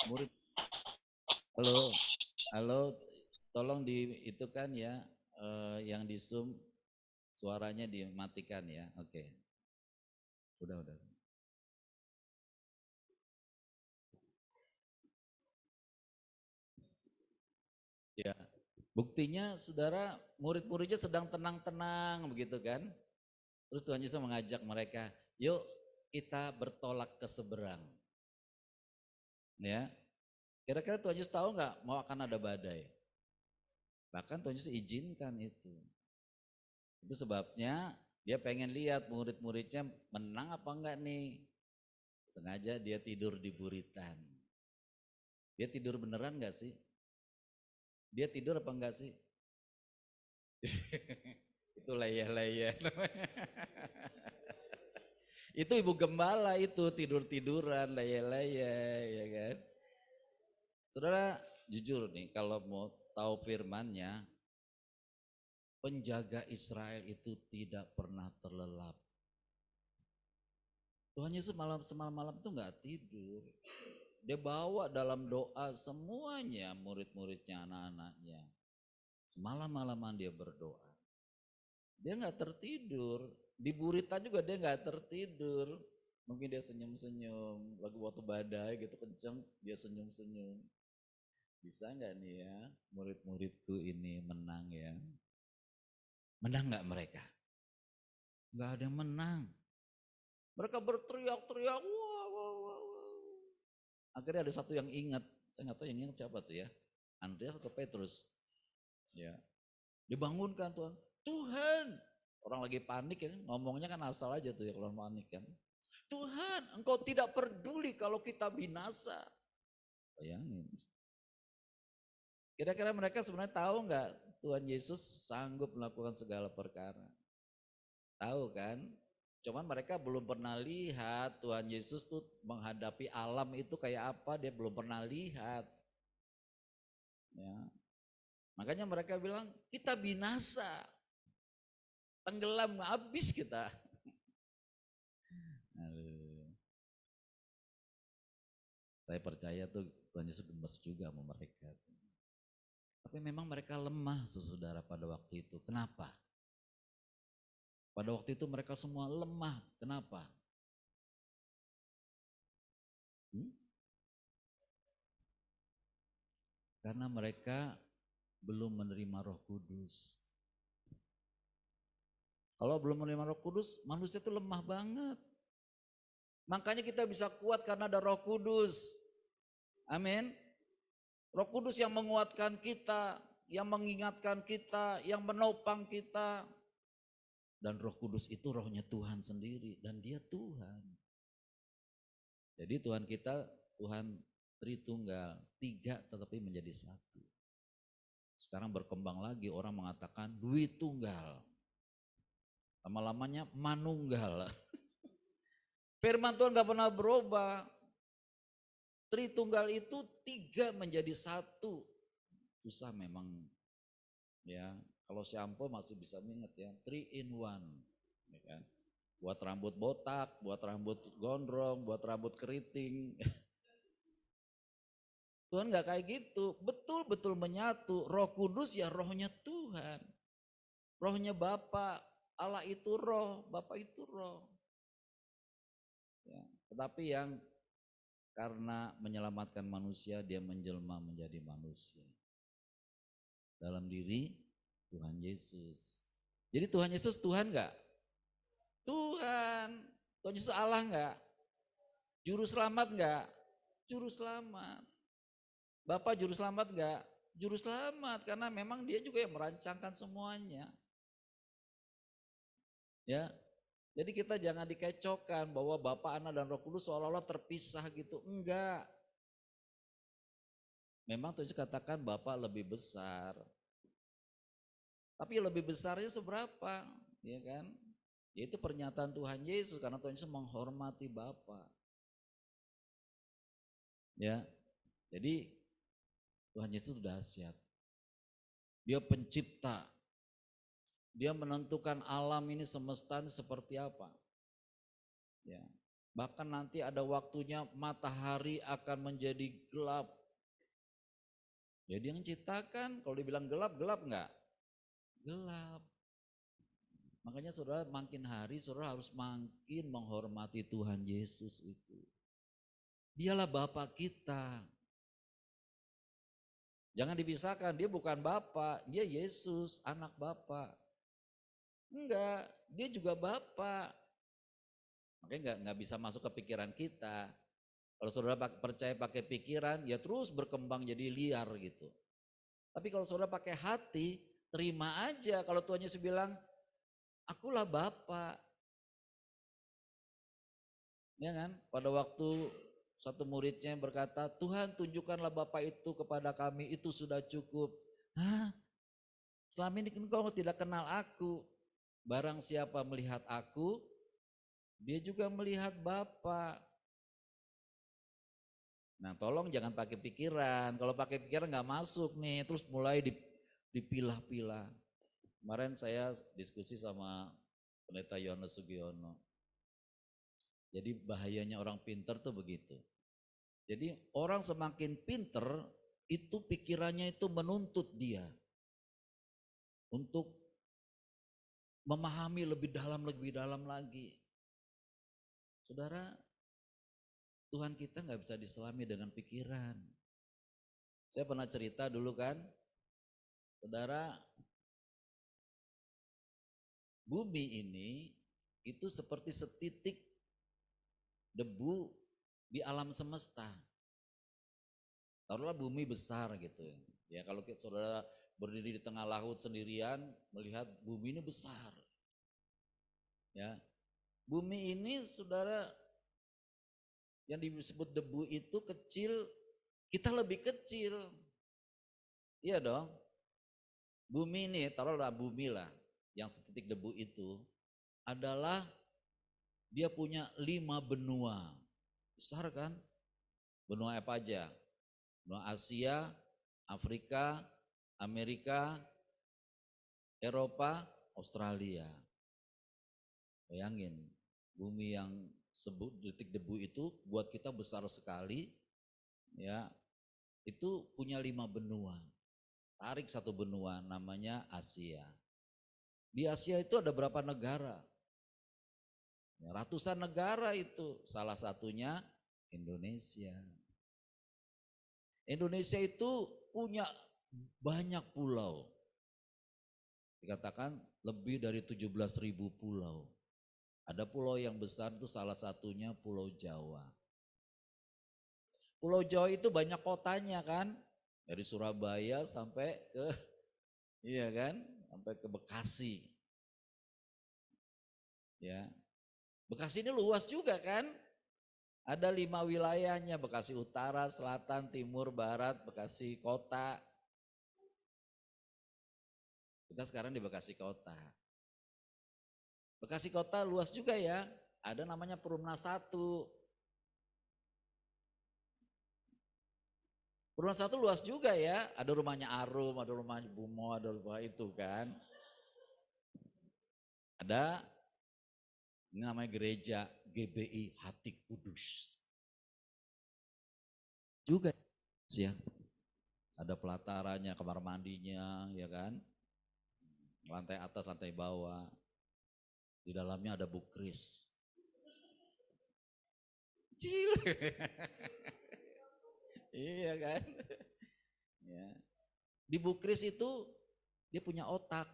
murid, halo, tolong di itu kan ya, yang di Zoom suaranya dimatikan ya, oke. Udah. Ya, buktinya saudara, murid-muridnya sedang tenang-tenang begitu kan. Terus Tuhan Yesus mengajak mereka, yuk kita bertolak ke seberang. Ya, kira-kira Tuhan Yesus tahu nggak mau akan ada badai? Bahkan Tuhan Yesus izinkan itu. Itu sebabnya dia pengen lihat murid-muridnya menang apa enggak nih. Sengaja dia tidur di buritan. Dia tidur beneran enggak sih? Dia tidur apa enggak sih? Itu leyeh-leyeh. Itu ibu gembala itu tidur-tiduran, leyeh-leyeh, ya kan. Saudara, jujur nih kalau mau tahu firman-Nya, penjaga Israel itu tidak pernah terlelap. Tuhan Yesus semalam-malam itu enggak tidur. Dia bawa dalam doa semuanya, murid-muridnya, anak-anaknya. Semalam-malaman dia berdoa. Dia nggak tertidur. Di Burita juga dia nggak tertidur. Mungkin dia senyum-senyum. Lagu waktu badai gitu kenceng, dia senyum-senyum. Bisa nggak nih ya murid-muridku ini menang ya? Menang nggak mereka? Nggak ada yang menang. Mereka berteriak-teriak. Wah. Akhirnya ada satu yang ingat. Saya nggak tahu yang ingat siapa tuh ya. Andreas atau Petrus. Ya. Dibangunkan Tuhan. Tuhan. Orang lagi panik ya, ngomongnya kan asal aja tuh ya kalau panik kan. Tuhan, Engkau tidak peduli kalau kita binasa. Bayangin. Kira-kira mereka sebenarnya tahu nggak Tuhan Yesus sanggup melakukan segala perkara? Tahu kan? Cuman mereka belum pernah lihat Tuhan Yesus tuh menghadapi alam itu kayak apa, dia belum pernah lihat. Ya. Makanya mereka bilang, kita binasa. Tenggelam, habis kita. Saya percaya tuh Tuhan Yesus gemes juga sama mereka. Tapi memang mereka lemah saudara pada waktu itu. Kenapa? Pada waktu itu mereka semua lemah. Kenapa? Karena mereka belum menerima Roh Kudus. Kalau belum menerima Roh Kudus, manusia itu lemah banget. Makanya kita bisa kuat karena ada Roh Kudus. Amin. Roh Kudus yang menguatkan kita, yang mengingatkan kita, yang menopang kita. Dan Roh Kudus itu rohnya Tuhan sendiri dan dia Tuhan. Jadi Tuhan kita, Tuhan Tritunggal, 3 tetapi menjadi 1. Sekarang berkembang lagi orang mengatakan Dwi Tunggal. Lama-lamanya Manunggal. Firman Tuhan gak pernah berubah. Tritunggal itu 3 menjadi 1. Susah memang ya. Kalau shampoo masih bisa ingat ya, 3 in 1. Ya kan? Buat rambut botak, buat rambut gondrong, buat rambut keriting. Tuhan gak kayak gitu, betul-betul menyatu. Roh Kudus ya rohnya Tuhan. Rohnya Bapa, Allah itu roh, Bapa itu roh. Ya, tetapi yang karena menyelamatkan manusia, dia menjelma menjadi manusia. Dalam diri Tuhan Yesus. Jadi Tuhan Yesus Tuhan enggak? Tuhan. Tuhan Yesus Allah enggak? Juru selamat enggak? Juru selamat. Bapak juru selamat enggak? Juru selamat, karena memang dia juga yang merancangkan semuanya. Ya, jadi kita jangan dikecokkan bahwa Bapa, Anak, dan Roh Kudus seolah-olah terpisah gitu. Enggak. Memang Tuhan Yesus katakan Bapa lebih besar. Tapi lebih besarnya seberapa? Ya kan? Yaitu pernyataan Tuhan Yesus, karena Tuhan Yesus menghormati Bapa. Ya. Jadi Tuhan Yesus sudah dahsyat. Dia pencipta. Dia menentukan alam ini, semesta ini seperti apa. Ya. Bahkan nanti ada waktunya matahari akan menjadi gelap. Jadi yang menciptakan, kalau dibilang gelap, gelap enggak? Gelap. Makanya saudara makin hari saudara harus makin menghormati Tuhan Yesus itu. Dialah Bapa kita. Jangan dipisahkan, dia bukan Bapa, dia Yesus, anak Bapa. Enggak, dia juga Bapa. Makanya enggak bisa masuk ke pikiran kita. Kalau saudara percaya pakai pikiran, ya terus berkembang jadi liar gitu. Tapi kalau saudara pakai hati, terima aja. Kalau Tuhan Yesus bilang, akulah Bapa. Ya kan? Pada waktu satu muridnya yang berkata, Tuhan tunjukkanlah Bapa itu kepada kami, itu sudah cukup. Hah? Selama ini engkau tidak kenal aku. Barang siapa melihat aku, dia juga melihat Bapa. Nah tolong jangan pakai pikiran. Kalau pakai pikiran nggak masuk nih, terus mulai dipilah-pilah. Kemarin saya diskusi sama Pendeta Yohanes Sugiono. Jadi bahayanya orang pinter tuh begitu. Jadi orang semakin pinter, itu pikirannya itu menuntut dia untuk memahami lebih dalam lagi. Saudara, Tuhan kita nggak bisa diselami dengan pikiran. Saya pernah cerita dulu kan, saudara, bumi ini itu seperti setitik debu di alam semesta. Taruhlah bumi besar gitu. Ya kalau saudara berdiri di tengah laut sendirian melihat bumi ini besar. Ya. Bumi ini saudara yang disebut debu itu kecil, kita lebih kecil. Iya dong. Bumi ini, taruhlah bumi lah, yang setitik debu itu adalah dia punya 5 benua. Besar kan? Benua apa aja? Benua Asia, Afrika, Amerika, Eropa, Australia. Bayangin, bumi yang sebut detik debu itu buat kita besar sekali, ya. Itu punya 5 benua. Tarik satu benua namanya Asia. Di Asia itu ada berapa negara? Ya, ratusan negara itu, salah satunya Indonesia. Indonesia itu punya banyak pulau. Dikatakan lebih dari 17.000 pulau. Ada pulau yang besar itu salah satunya Pulau Jawa. Pulau Jawa itu banyak kotanya kan, dari Surabaya sampai ke, iya kan, sampai ke Bekasi. Ya, Bekasi ini luas juga kan, ada 5 wilayahnya, Bekasi Utara, Selatan, Timur, Barat, Bekasi Kota. Kita sekarang di Bekasi Kota. Bekasi Kota luas juga ya, ada namanya Perumnas 1. Perumnas 1 luas juga ya, ada rumahnya Arum, ada rumahnya Bumo, ada rumah itu kan. Ada, ini namanya gereja GBI Hati Kudus. Juga ya, ada pelatarannya, kamar mandinya ya kan, lantai atas, lantai bawah. Di dalamnya ada bukris. Kecil. Iya kan? Ya. Di bukris itu dia punya otak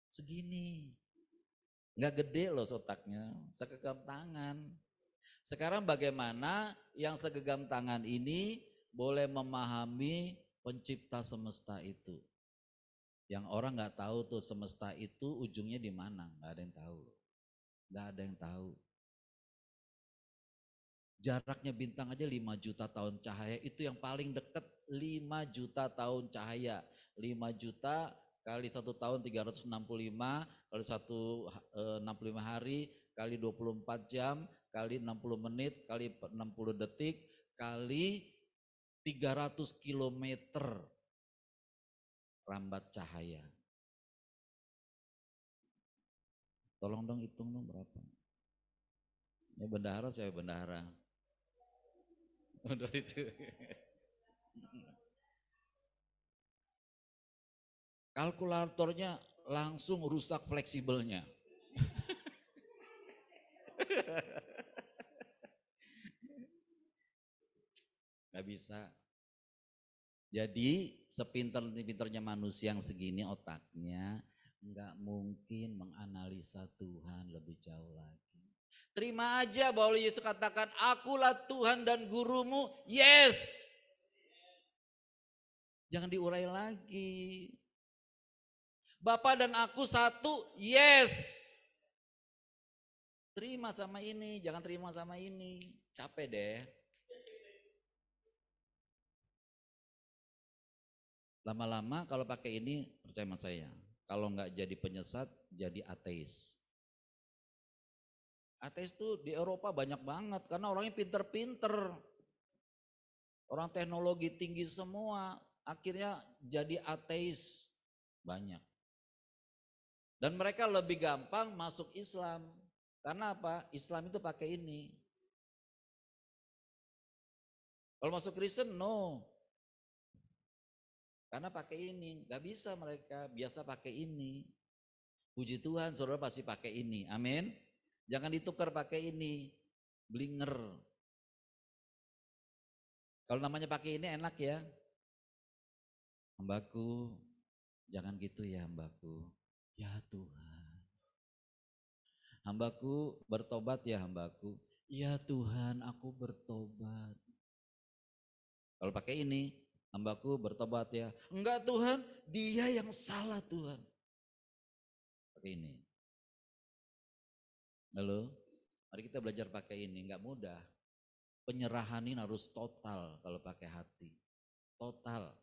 segini. Enggak gede loh otaknya, segegam tangan. Sekarang bagaimana yang segegam tangan ini boleh memahami pencipta semesta itu. Yang orang nggak tahu tuh semesta itu ujungnya di mana, nggak ada yang tahu. Nggak ada yang tahu. Jaraknya bintang aja 5 juta tahun cahaya, itu yang paling dekat 5 juta tahun cahaya. 5 juta kali 1 tahun 365, kali 65 hari, kali 24 jam, kali 60 menit, kali 60 detik, kali 300 kilometer rambat cahaya. Tolong dong hitung dong berapa. Ya bendahara, saya bendahara. Udah itu. Kalkulatornya langsung rusak fleksibelnya. Gak bisa. Jadi sepinter-pinternya manusia yang segini otaknya, nggak mungkin menganalisa Tuhan lebih jauh lagi. Terima aja bahwa Yesus katakan, akulah Tuhan dan gurumu, yes. Jangan diurai lagi. Bapa dan aku satu, yes. Terima sama ini, jangan terima sama ini. Capek deh. Lama-lama kalau pakai ini, percaya sama saya, kalau nggak jadi penyesat, jadi ateis. Ateis tuh di Eropa banyak banget, karena orangnya pinter-pinter. Orang teknologi tinggi semua, akhirnya jadi ateis banyak. Dan mereka lebih gampang masuk Islam. Karena apa? Islam itu pakai ini. Kalau masuk Kristen, no. Karena pakai ini, gak bisa mereka, biasa pakai ini. Puji Tuhan, saudara pasti pakai ini, amin. Jangan ditukar pakai ini, blinger. Kalau namanya pakai ini enak ya. Hambaku, jangan gitu ya hambaku. Ya Tuhan. Hambaku bertobat ya hambaku. Ya Tuhan, aku bertobat. Kalau pakai ini, hambaku bertobat ya. Enggak Tuhan, dia yang salah Tuhan. Pakai ini. Halo, mari kita belajar pakai ini, enggak mudah. Penyerahan ini harus total kalau pakai hati. Total.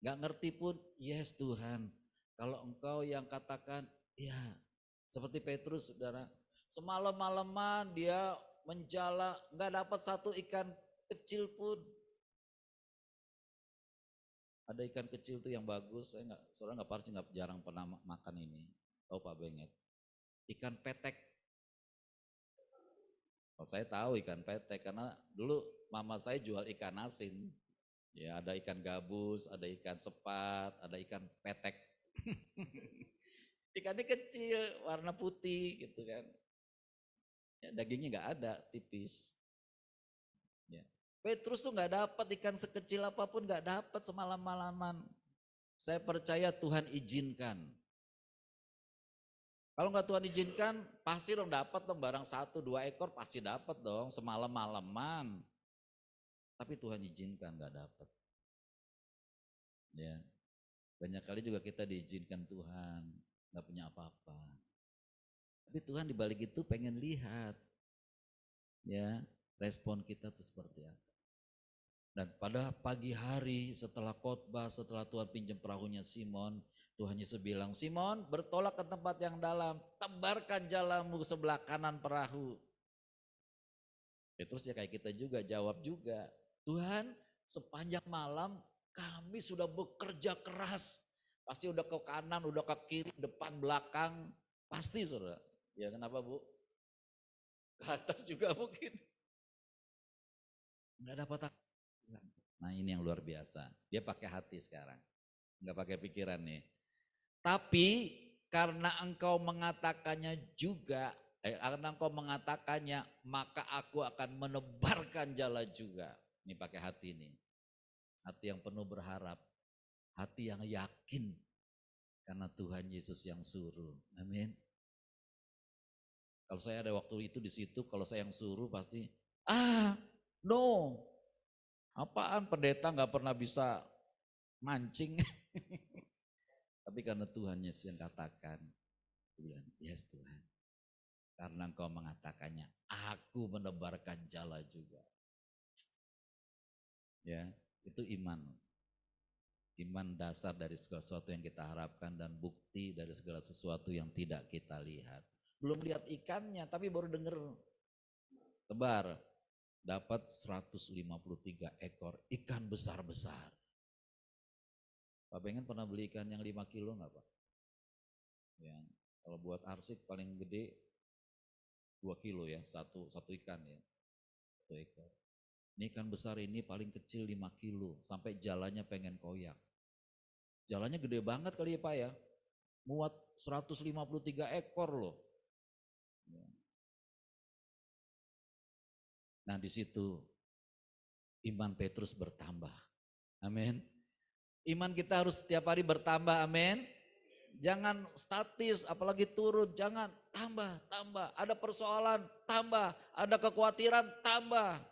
Enggak ngerti pun, yes Tuhan. Kalau engkau yang katakan, ya seperti Petrus saudara. Semalam-malaman dia menjala, enggak dapat satu ikan kecil pun. Ada ikan kecil tuh yang bagus, saudara nggak jarang pernah makan ini. Tahu Pak Benget? Ikan petek. Oh, saya tahu ikan petek karena dulu mama saya jual ikan asin. Ya ada ikan gabus, ada ikan sepat, ada ikan petek. Ikannya kecil, warna putih gitu kan. Ya, dagingnya nggak ada, tipis. Ya. Petrus tuh nggak dapat ikan sekecil apapun, nggak dapat semalam-malaman. Saya percaya Tuhan izinkan. Kalau nggak Tuhan izinkan, pasti dong dapat dong barang 1-2 ekor pasti dapat dong semalam-malaman. Tapi Tuhan izinkan nggak dapat. Ya, banyak kali juga kita diizinkan Tuhan, nggak punya apa-apa. Tapi Tuhan dibalik itu pengen lihat, ya respon kita tuh seperti apa. Dan pada pagi hari setelah khotbah, setelah Tuhan pinjam perahunya Simon, Tuhan Yesus bilang, Simon bertolak ke tempat yang dalam, tebarkan jalamu ke sebelah kanan perahu. Terus ya kayak kita juga jawab juga, Tuhan sepanjang malam kami sudah bekerja keras, pasti udah ke kanan, udah ke kiri, depan, belakang, pasti saudara. Ya kenapa Bu? Ke atas juga mungkin. Enggak dapat. Nah ini yang luar biasa, dia pakai hati sekarang, enggak pakai pikiran nih. Tapi karena engkau mengatakannya juga, karena engkau mengatakannya, maka aku akan menebarkan jala juga. Ini pakai hati nih, hati yang penuh berharap, hati yang yakin, karena Tuhan Yesus yang suruh, amin. Kalau saya ada waktu itu di situ, kalau saya yang suruh pasti, no, Apaan pendeta nggak pernah bisa mancing? Tapi karena Tuhan Yesus yang katakan, bilang, yes Tuhan, karena engkau mengatakannya, aku menebarkan jala juga. Ya, itu iman. Iman dasar dari segala sesuatu yang kita harapkan dan bukti dari segala sesuatu yang tidak kita lihat. Belum lihat ikannya, tapi baru dengar tebar. Dapat 153 ekor ikan besar-besar. Pak Bengen pernah beli ikan yang 5 kilo enggak Pak? Ya, kalau buat arsik paling gede 2 kilo ya, satu ikan ya, 1 ekor. Ini ikan besar ini paling kecil 5 kilo, sampai jalannya pengen koyak. Jalannya gede banget kali ya Pak ya, muat 153 ekor loh. Ya. Nah di situ iman Petrus bertambah, amin. Iman kita harus setiap hari bertambah, amin. Jangan statis, apalagi turun, jangan tambah. Ada persoalan, tambah. Ada kekhawatiran, tambah.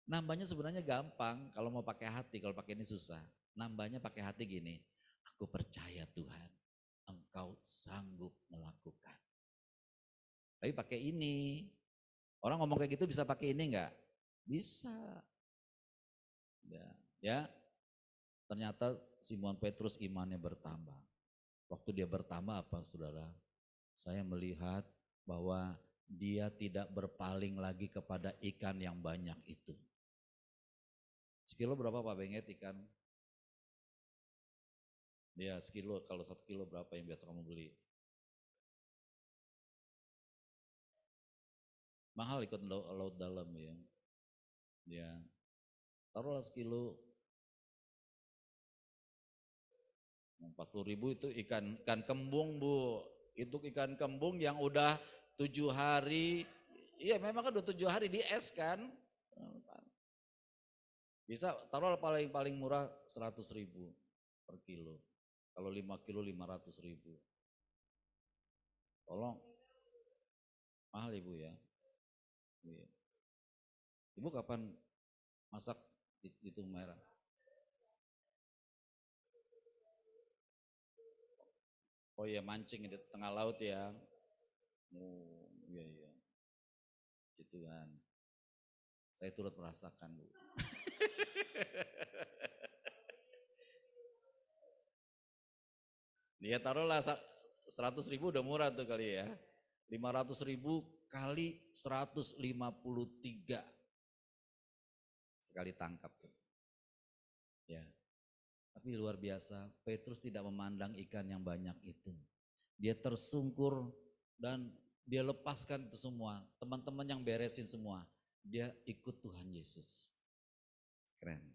Nambahnya sebenarnya gampang, kalau mau pakai hati, kalau pakai ini susah. Nambahnya pakai hati gini, aku percaya Tuhan, engkau sanggup melakukan. Tapi pakai ini, orang ngomong kayak gitu bisa pakai ini enggak? Bisa. Ya, ternyata Simon Petrus imannya bertambah. Waktu dia bertambah apa saudara? Saya melihat bahwa dia tidak berpaling lagi kepada ikan yang banyak itu. Sekilo berapa Pak Benget ikan? Ya sekilo, kalau 1 kilo berapa yang biasa kamu beli? Mahal ikut laut dalam ya. Ya, taruhlah sekilo 40.000 itu ikan kembung Bu. Itu ikan kembung yang udah 7 hari, iya memang kan udah 7 hari di es kan. Bisa taruh paling murah 100.000 per kilo. Kalau 5 kilo 500.000. Tolong. Mahal Ibu ya. Ibu kapan masak itu merah? Oh iya mancing di tengah laut ya. Oh iya. Gitu kan. Saya turut merasakan Bu. Ya taruhlah 100.000 udah murah tuh kali ya. 500.000 kali 153 sekali tangkap tuh. Ya. Tapi luar biasa, Petrus tidak memandang ikan yang banyak itu. Dia tersungkur dan dia lepaskan itu semua. Teman-teman yang beresin semua. Dia ikut Tuhan Yesus. Keren.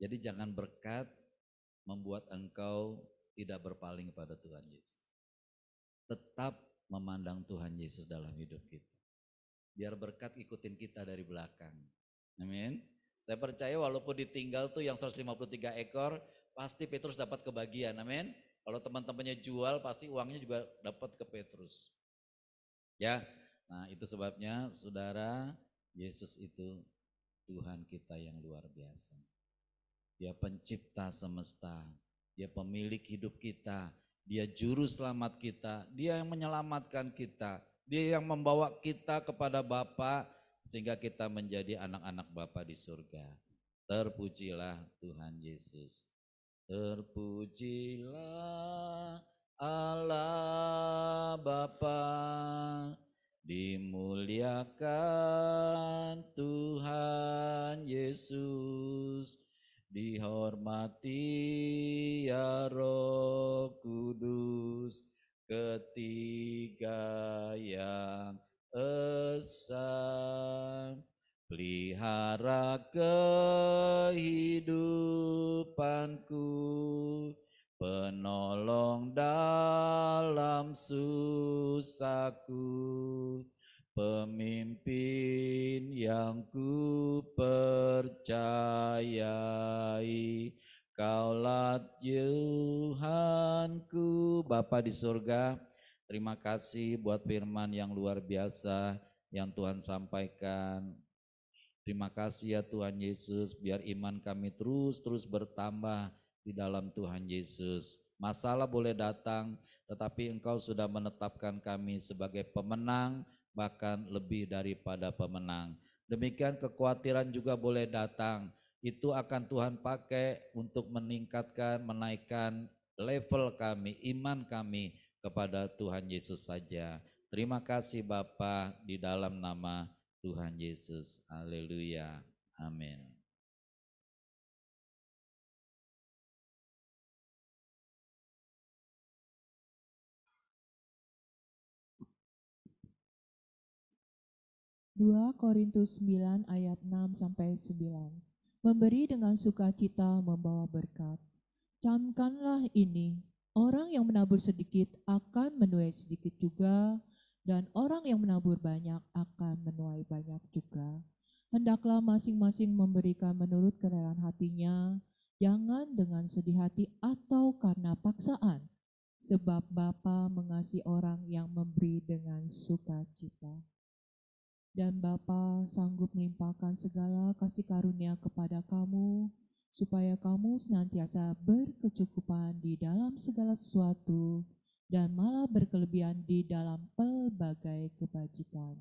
Jadi jangan berkat membuat engkau tidak berpaling kepada Tuhan Yesus. Tetap memandang Tuhan Yesus dalam hidup kita. Biar berkat ikutin kita dari belakang. Amin. Saya percaya walaupun ditinggal tuh yang 153 ekor, pasti Petrus dapat kebagian. Amin. Kalau teman-temannya jual, pasti uangnya juga dapat ke Petrus. Ya, nah itu sebabnya saudara, Yesus itu Tuhan kita yang luar biasa. Dia pencipta semesta, dia pemilik hidup kita, dia juru selamat kita, dia yang menyelamatkan kita, dia yang membawa kita kepada Bapa sehingga kita menjadi anak-anak Bapa di surga. Terpujilah Tuhan Yesus. Terpujilah Allah Bapa, dimuliakan Tuhan Yesus, dihormati ya Roh Kudus, ketiga yang esa, pelihara kehidupanku, penolong dalam susahku, pemimpin yang ku percayai, Kaulah Tuhanku. Bapa di surga, terima kasih buat firman yang luar biasa yang Tuhan sampaikan. Terima kasih ya Tuhan Yesus, biar iman kami terus bertambah di dalam Tuhan Yesus. Masalah boleh datang, tetapi Engkau sudah menetapkan kami sebagai pemenang, bahkan lebih daripada pemenang. Demikian kekhawatiran juga boleh datang, itu akan Tuhan pakai untuk meningkatkan, menaikkan level kami, iman kami kepada Tuhan Yesus saja. Terima kasih Bapa, di dalam nama Tuhan Yesus. Haleluya. Amin. Dua Korintus 9 ayat 6-9. Memberi dengan sukacita membawa berkat. Camkanlah ini, orang yang menabur sedikit akan menuai sedikit juga, dan orang yang menabur banyak akan menuai banyak juga. Hendaklah masing-masing memberikan menurut kerelaan hatinya, jangan dengan sedih hati atau karena paksaan, sebab Bapa mengasihi orang yang memberi dengan sukacita. Dan Bapa sanggup melimpahkan segala kasih karunia kepada kamu, supaya kamu senantiasa berkecukupan di dalam segala sesuatu, dan malah berkelebihan di dalam pelbagai kebajikan.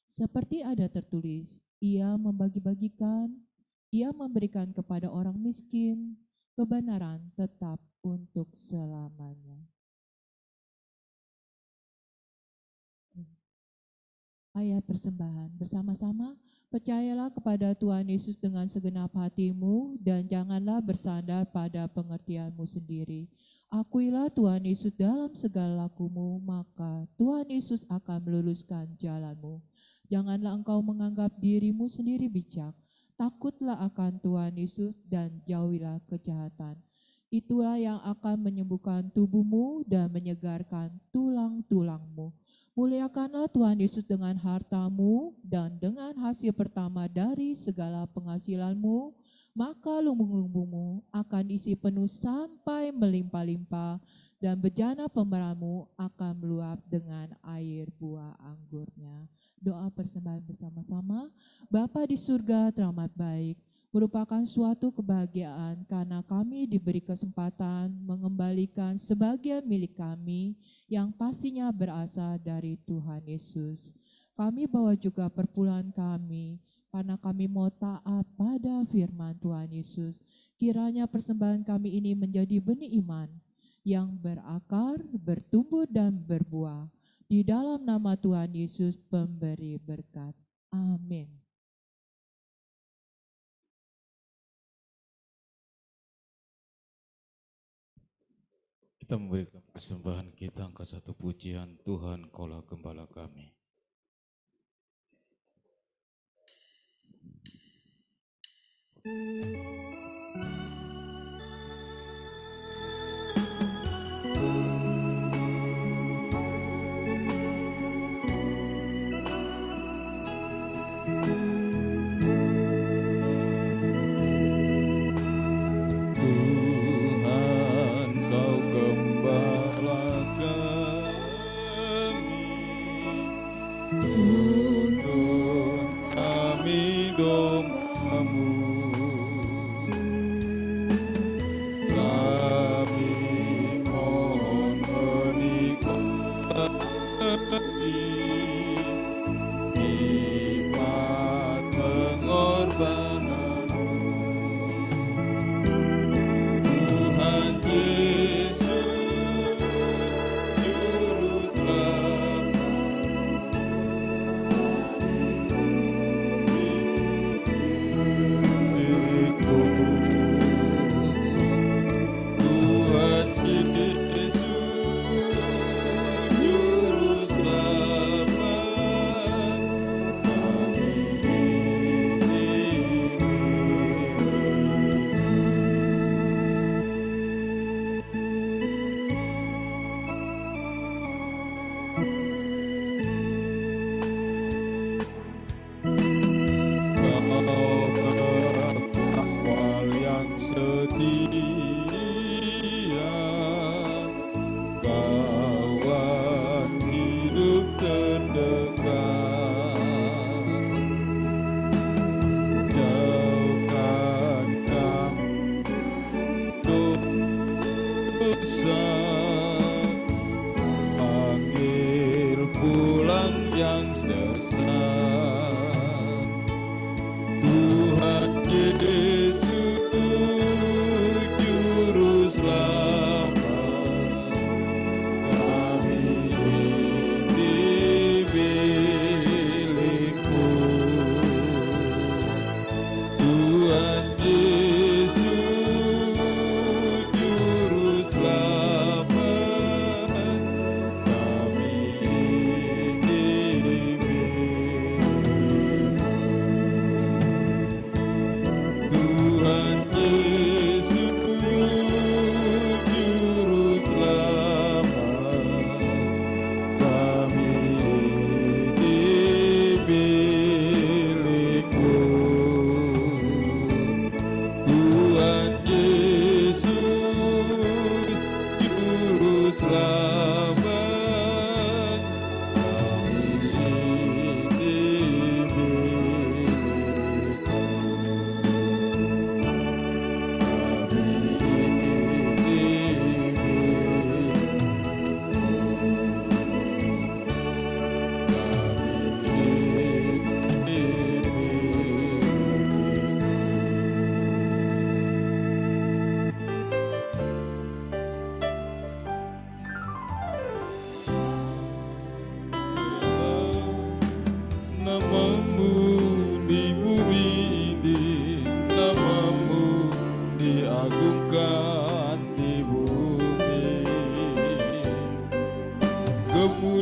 Seperti ada tertulis, Ia membagi-bagikan, Ia memberikan kepada orang miskin, kebenaran tetap untuk selamanya. Ayat persembahan bersama-sama. Percayalah kepada Tuhan Yesus dengan segenap hatimu dan janganlah bersandar pada pengertianmu sendiri. Akuilah Tuhan Yesus dalam segala lakumu, maka Tuhan Yesus akan meluruskan jalanmu. Janganlah engkau menganggap dirimu sendiri bijak. Takutlah akan Tuhan Yesus dan jauhilah kejahatan. Itulah yang akan menyembuhkan tubuhmu dan menyegarkan tulang-tulangmu. Muliakanlah Tuhan Yesus dengan hartamu dan dengan hasil pertama dari segala penghasilanmu, maka lumbung-lumbungmu akan diisi penuh sampai melimpah-limpah dan bejana pemeramu akan meluap dengan air buah anggurnya. Doa persembahan bersama-sama. Bapa di surga teramat baik, merupakan suatu kebahagiaan karena kami diberi kesempatan mengembalikan sebagian milik kami yang pastinya berasal dari Tuhan Yesus. Kami bawa juga perpuluhan kami karena kami mau taat pada firman Tuhan Yesus. Kiranya persembahan kami ini menjadi benih iman yang berakar, bertumbuh dan berbuah. Di dalam nama Tuhan Yesus pemberi berkat. Amin. Kita memberikan persembahan kita, angkat satu pujian, Tuhan Kaulah Gembala kami.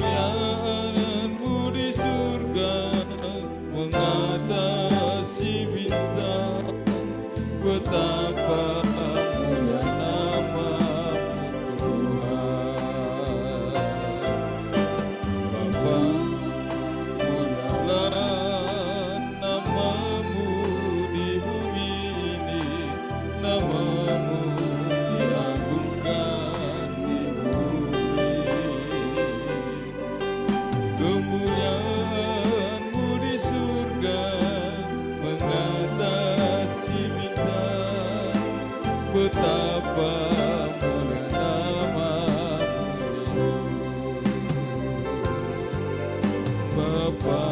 kemuliaan-Mu di surga mengatasi bintang. Betapa mulia nama-Mu Tuhan. Bapa, mulialah nama-Mu di bumi ini, nama-Mu diagungkan di bumi. Kemuliaan-Mu di surga mengatasi bintang. Betapa mulia nama-Mu Bapa,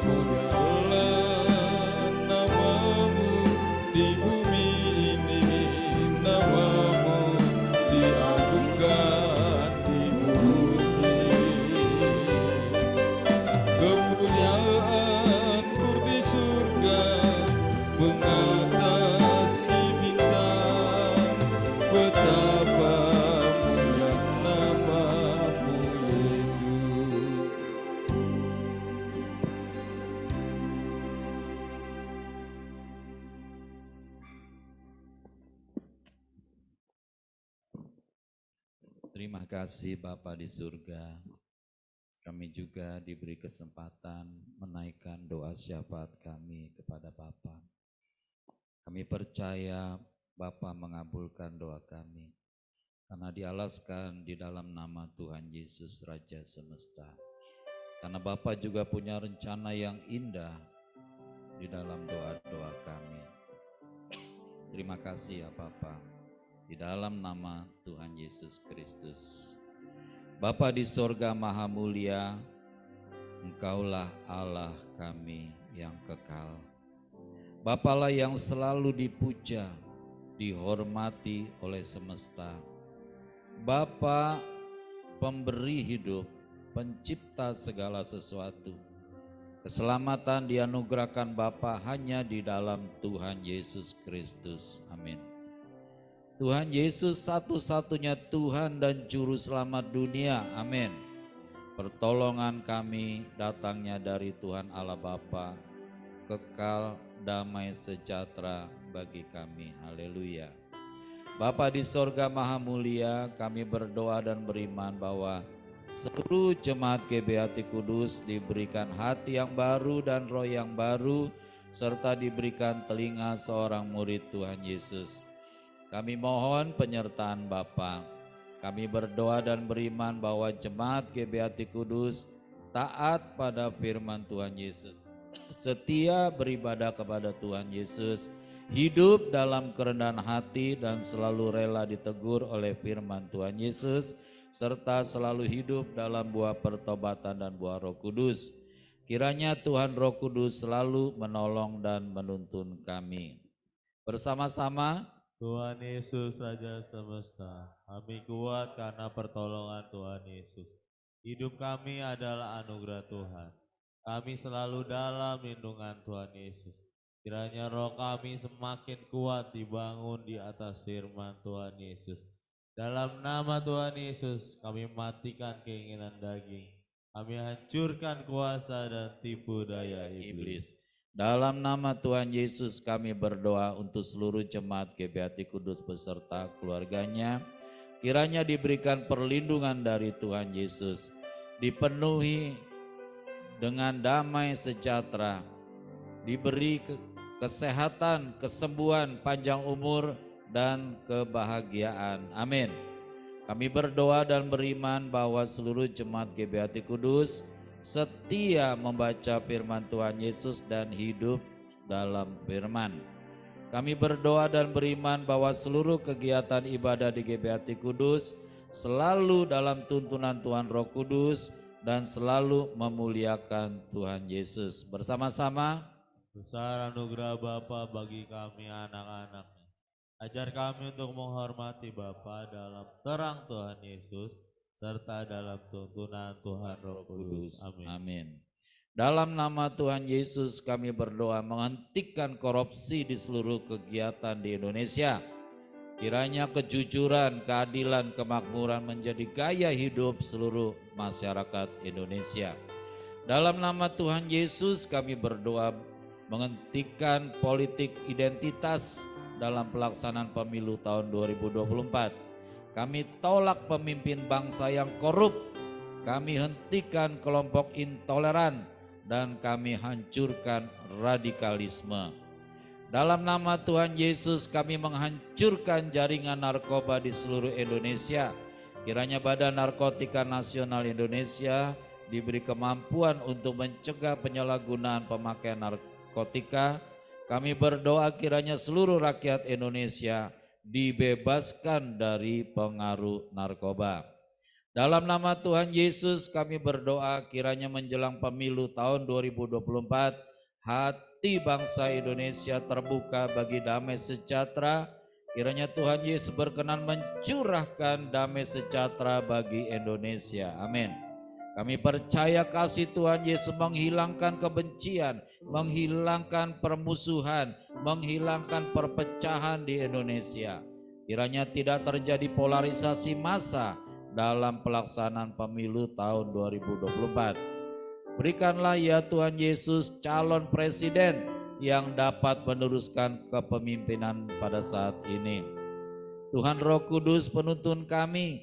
mulialah nama-Mu di bumi ini, nama-Mu diagungkan di bumi. Kemuliaan-Mu di surga mengatasi bintang. Betapa mulia nama-Mu Yesus. Terima kasih Bapa di surga. Kami juga diberi kesempatan menaikkan doa syafaat kami kepada Bapa. Kami percaya Bapa mengabulkan doa kami, karena dialaskan di dalam nama Tuhan Yesus Raja Semesta. Karena Bapa juga punya rencana yang indah di dalam doa-doa kami. Terima kasih ya Bapa, di dalam nama Tuhan Yesus Kristus. Bapa di sorga maha mulia, Engkaulah Allah kami yang kekal. Bapalah yang selalu dipuja, dihormati oleh semesta. Bapa pemberi hidup, pencipta segala sesuatu. Keselamatan dianugerahkan Bapa hanya di dalam Tuhan Yesus Kristus. Amin. Tuhan Yesus satu-satunya Tuhan dan Juru Selamat dunia. Amin. Pertolongan kami datangnya dari Tuhan Allah Bapa, kekal damai sejahtera bagi kami. Haleluya. Bapa di sorga maha mulia, kami berdoa dan beriman bahwa seluruh jemaat GBHT Kudus diberikan hati yang baru dan roh yang baru, serta diberikan telinga seorang murid Tuhan Yesus. Kami mohon penyertaan Bapa. Kami berdoa dan beriman bahwa jemaat GBHT Kudus taat pada firman Tuhan Yesus, setia beribadah kepada Tuhan Yesus, hidup dalam kerendahan hati dan selalu rela ditegur oleh firman Tuhan Yesus, serta selalu hidup dalam buah pertobatan dan buah Roh Kudus. Kiranya Tuhan Roh Kudus selalu menolong dan menuntun kami. Bersama-sama, Tuhan Yesus Raja Semesta, kami kuat karena pertolongan Tuhan Yesus. Hidup kami adalah anugerah Tuhan. Kami selalu dalam lindungan Tuhan Yesus. Kiranya roh kami semakin kuat dibangun di atas firman Tuhan Yesus. Dalam nama Tuhan Yesus kami matikan keinginan daging. Kami hancurkan kuasa dan tipu daya iblis. Dalam nama Tuhan Yesus kami berdoa untuk seluruh jemaat GBHT Kudus beserta keluarganya. Kiranya diberikan perlindungan dari Tuhan Yesus. Dipenuhi dengan damai sejahtera. Diberi kesehatan, kesembuhan, panjang umur, dan kebahagiaan. Amin. Kami berdoa dan beriman bahwa seluruh jemaat GBHT Kudus setia membaca firman Tuhan Yesus dan hidup dalam firman. Kami berdoa dan beriman bahwa seluruh kegiatan ibadah di GBHT Kudus selalu dalam tuntunan Tuhan Roh Kudus dan selalu memuliakan Tuhan Yesus. Bersama-sama, besar anugerah Bapa bagi kami anak-anaknya. Ajar kami untuk menghormati Bapa dalam terang Tuhan Yesus, serta dalam tuntunan Tuhan Roh Kudus. Amin. Amin. Dalam nama Tuhan Yesus kami berdoa menghentikan korupsi di seluruh kegiatan di Indonesia. Kiranya kejujuran, keadilan, kemakmuran menjadi gaya hidup seluruh masyarakat Indonesia. Dalam nama Tuhan Yesus kami berdoa menghentikan politik identitas dalam pelaksanaan pemilu tahun 2024. Kami tolak pemimpin bangsa yang korup, kami hentikan kelompok intoleran, dan kami hancurkan radikalisme. Dalam nama Tuhan Yesus kami menghancurkan jaringan narkoba di seluruh Indonesia. Kiranya Badan Narkotika Nasional Indonesia diberi kemampuan untuk mencegah penyalahgunaan pemakaian narkotika. Kami berdoa kiranya seluruh rakyat Indonesia dibebaskan dari pengaruh narkoba. Dalam nama Tuhan Yesus kami berdoa kiranya menjelang pemilu tahun 2024, hati bangsa Indonesia terbuka bagi damai sejahtera. Kiranya Tuhan Yesus berkenan mencurahkan damai sejahtera bagi Indonesia. Amin. Kami percaya kasih Tuhan Yesus menghilangkan kebencian, menghilangkan permusuhan, menghilangkan perpecahan di Indonesia. Kiranya tidak terjadi polarisasi massa dalam pelaksanaan pemilu tahun 2024. Berikanlah ya Tuhan Yesus calon presiden yang dapat meneruskan kepemimpinan pada saat ini. Tuhan Roh Kudus penuntun kami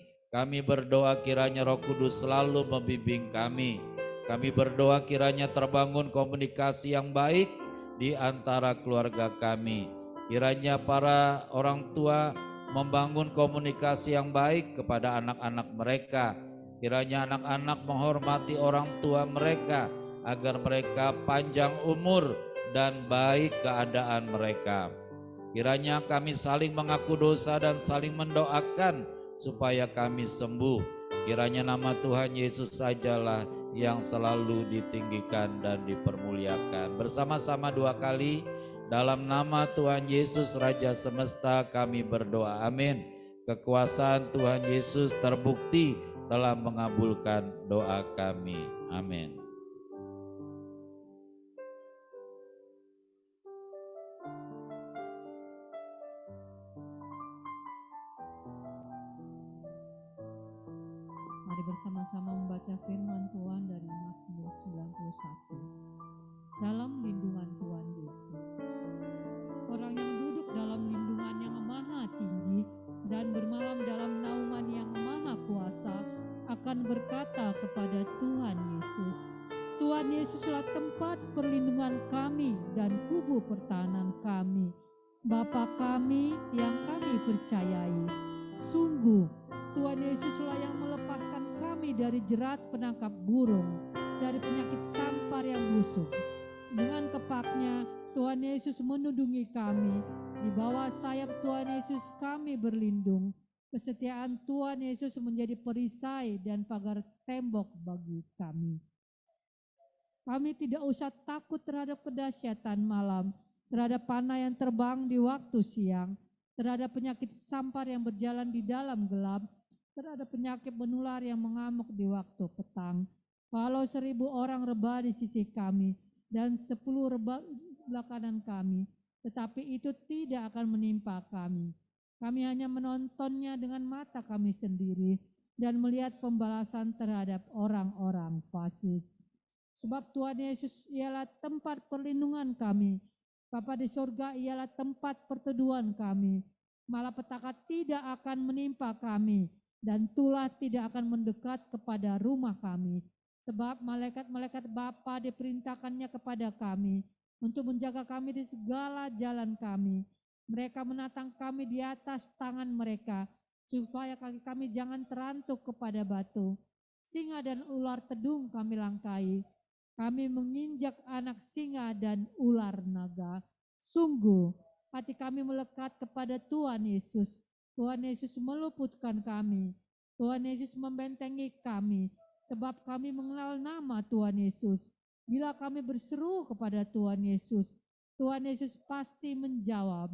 berdoa kiranya Roh Kudus selalu membimbing kami. Kami berdoa kiranya terbangun komunikasi yang baik di antara keluarga kami. Kiranya para orang tua membangun komunikasi yang baik kepada anak-anak mereka. Kiranya anak-anak menghormati orang tua mereka agar mereka panjang umur dan baik keadaan mereka. Kiranya kami saling mengaku dosa dan saling mendoakan supaya kami sembuh. Kiranya nama Tuhan Yesus sajalah yang selalu ditinggikan dan dipermuliakan. Bersama-sama 2 kali, dalam nama Tuhan Yesus Raja Semesta kami berdoa. Amin. Kekuasaan Tuhan Yesus terbukti telah mengabulkan doa kami. Amin. Mari bersama-sama membaca firman Tuhan dari Mazmur 91. Dalam lindungan Tuhan Yesus. Orang yang duduk dalam lindungan yang maha tinggi dan bermalam dalam naungan yang maha kuasa akan berkata kepada Tuhan Yesus, Tuhan Yesuslah tempat perlindungan kami dan kubu pertahanan kami, Bapa kami yang kami percayai. Sungguh Tuhan Yesuslah yang melepaskan kami dari jerat penangkap burung, dari penyakit sampar yang busuk. Dengan kepaknya Tuhan Yesus menudungi kami, di bawah sayap Tuhan Yesus kami berlindung. Kesetiaan Tuhan Yesus menjadi perisai dan pagar tembok bagi kami. Kami tidak usah takut terhadap kedahsyatan malam, terhadap panah yang terbang di waktu siang, terhadap penyakit sampar yang berjalan di dalam gelap, terhadap penyakit menular yang mengamuk di waktu petang. Walau 1000 orang rebah di sisi kami dan 10 rebah sebelah kanan kami, tetapi itu tidak akan menimpa kami. Kami hanya menontonnya dengan mata kami sendiri dan melihat pembalasan terhadap orang-orang fasik. Sebab Tuhan Yesus ialah tempat perlindungan kami. Bapa di surga ialah tempat perteduhan kami. Malapetaka tidak akan menimpa kami dan tulah tidak akan mendekat kepada rumah kami. Sebab malaikat-malaikat Bapa diperintahkannya kepada kami untuk menjaga kami di segala jalan kami. Mereka menatang kami di atas tangan mereka, supaya kaki kami jangan terantuk kepada batu. Singa dan ular tedung kami langkai. Kami menginjak anak singa dan ular naga. Sungguh, hati kami melekat kepada Tuhan Yesus. Tuhan Yesus meluputkan kami. Tuhan Yesus membentengi kami, sebab kami mengenal nama Tuhan Yesus. Bila kami berseru kepada Tuhan Yesus, Tuhan Yesus pasti menjawab.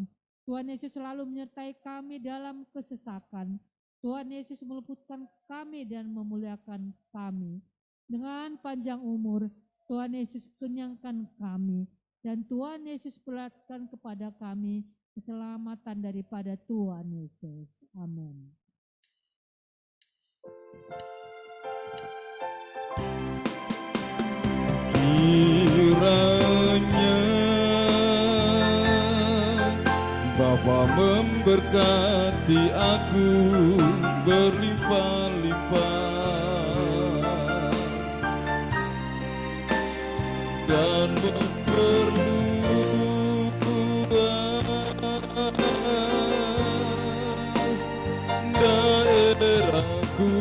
Tuhan Yesus selalu menyertai kami dalam kesesakan. Tuhan Yesus meluputkan kami dan memuliakan kami. Dengan panjang umur, Tuhan Yesus kenyangkan kami. Dan Tuhan Yesus perlihatkan kepada kami keselamatan daripada Tuhan Yesus. Amin. Kiranya Bapa memberkati aku berlimpah-limpah dan memperluas daerahku,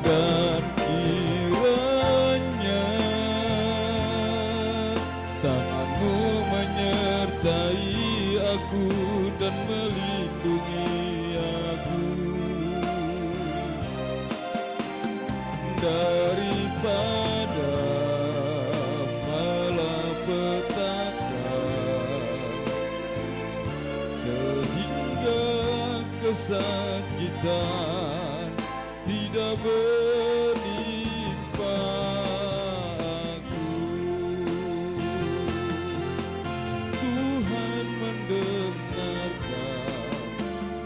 dan kiranya tangan-Mu menyertai aku dan melindungi aku daripada malapetaka, sehingga kesakitan tidak menimpa aku. Tuhan mendengarkan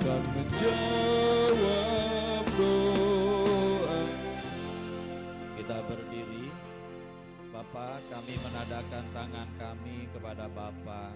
dan menjawab doa. Kita berdiri. Bapa, kami menadahkan tangan kami kepada Bapa,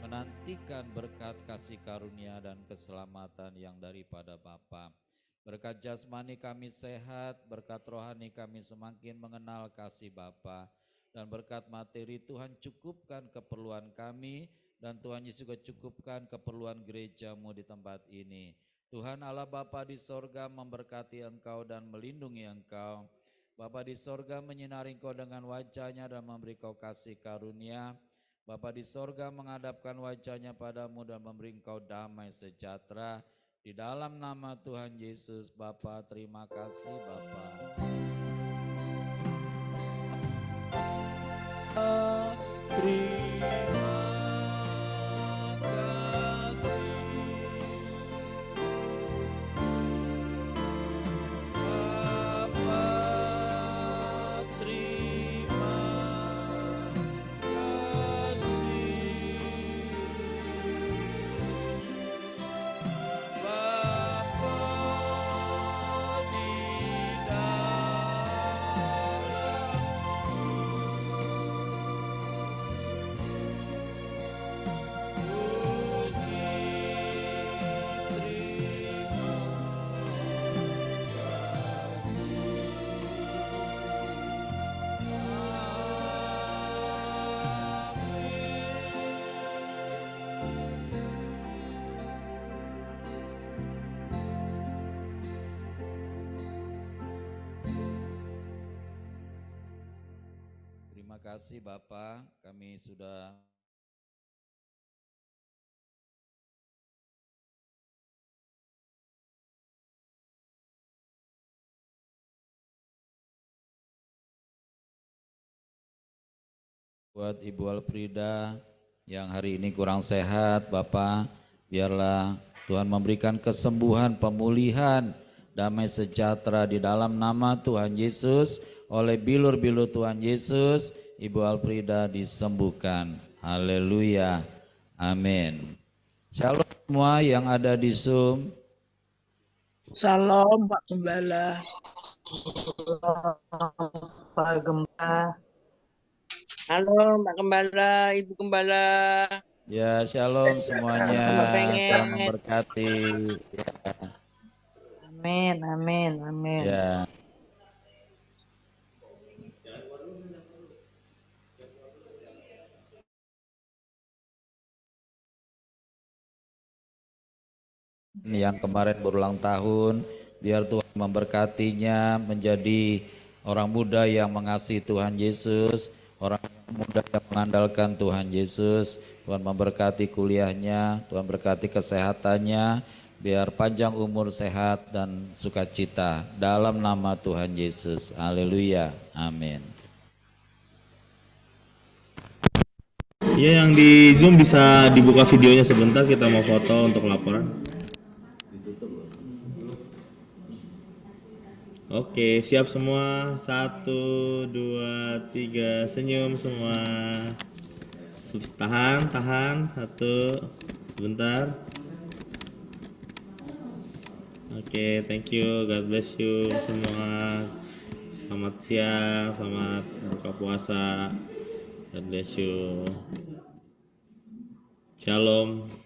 menantikan berkat kasih karunia dan keselamatan yang daripada Bapa. Berkat jasmani kami sehat, berkat rohani kami semakin mengenal kasih Bapa, dan berkat materi Tuhan cukupkan keperluan kami, dan Tuhan Yesus juga cukupkan keperluan gereja-Mu di tempat ini. Tuhan Allah Bapa di sorga memberkati Engkau dan melindungi Engkau. Bapa di sorga menyinari Engkau dengan wajah-Nya dan memberi Engkau kasih karunia. Bapa di sorga menghadapkan wajah-Nya padamu dan memberi Engkau damai sejahtera. Di dalam nama Tuhan Yesus, Bapa, terima kasih Bapa. Terima kasih Bapa, terima kasih Bapak, kami sudah buat Ibu Alfrida yang hari ini kurang sehat, Bapak, biarlah Tuhan memberikan kesembuhan, pemulihan, damai sejahtera di dalam nama Tuhan Yesus. Oleh bilur-bilur Tuhan Yesus, Ibu Alfrida disembuhkan. Haleluya. Amin. Shalom semua yang ada di Zoom. Salam Pak Gembala. Pak Gembala. Halo Pak Gembala, Ibu Gembala. Ya, shalom semuanya. Tuhan memberkati. Ya. Amin, amin, amin. Ya. Yang kemarin berulang tahun, biar Tuhan memberkatinya menjadi orang muda yang mengasihi Tuhan Yesus, orang muda yang mengandalkan Tuhan Yesus. Tuhan memberkati kuliahnya, Tuhan berkati kesehatannya, biar panjang umur, sehat dan sukacita dalam nama Tuhan Yesus. Haleluya. Amin. Ya, yang di Zoom bisa dibuka videonya sebentar, kita mau foto untuk laporan. Oke, siap semua. 1, 2, 3, senyum semua. Tahan. 1, sebentar. Oke, thank you. God bless you semua. Selamat siang, selamat buka puasa. God bless you. Shalom.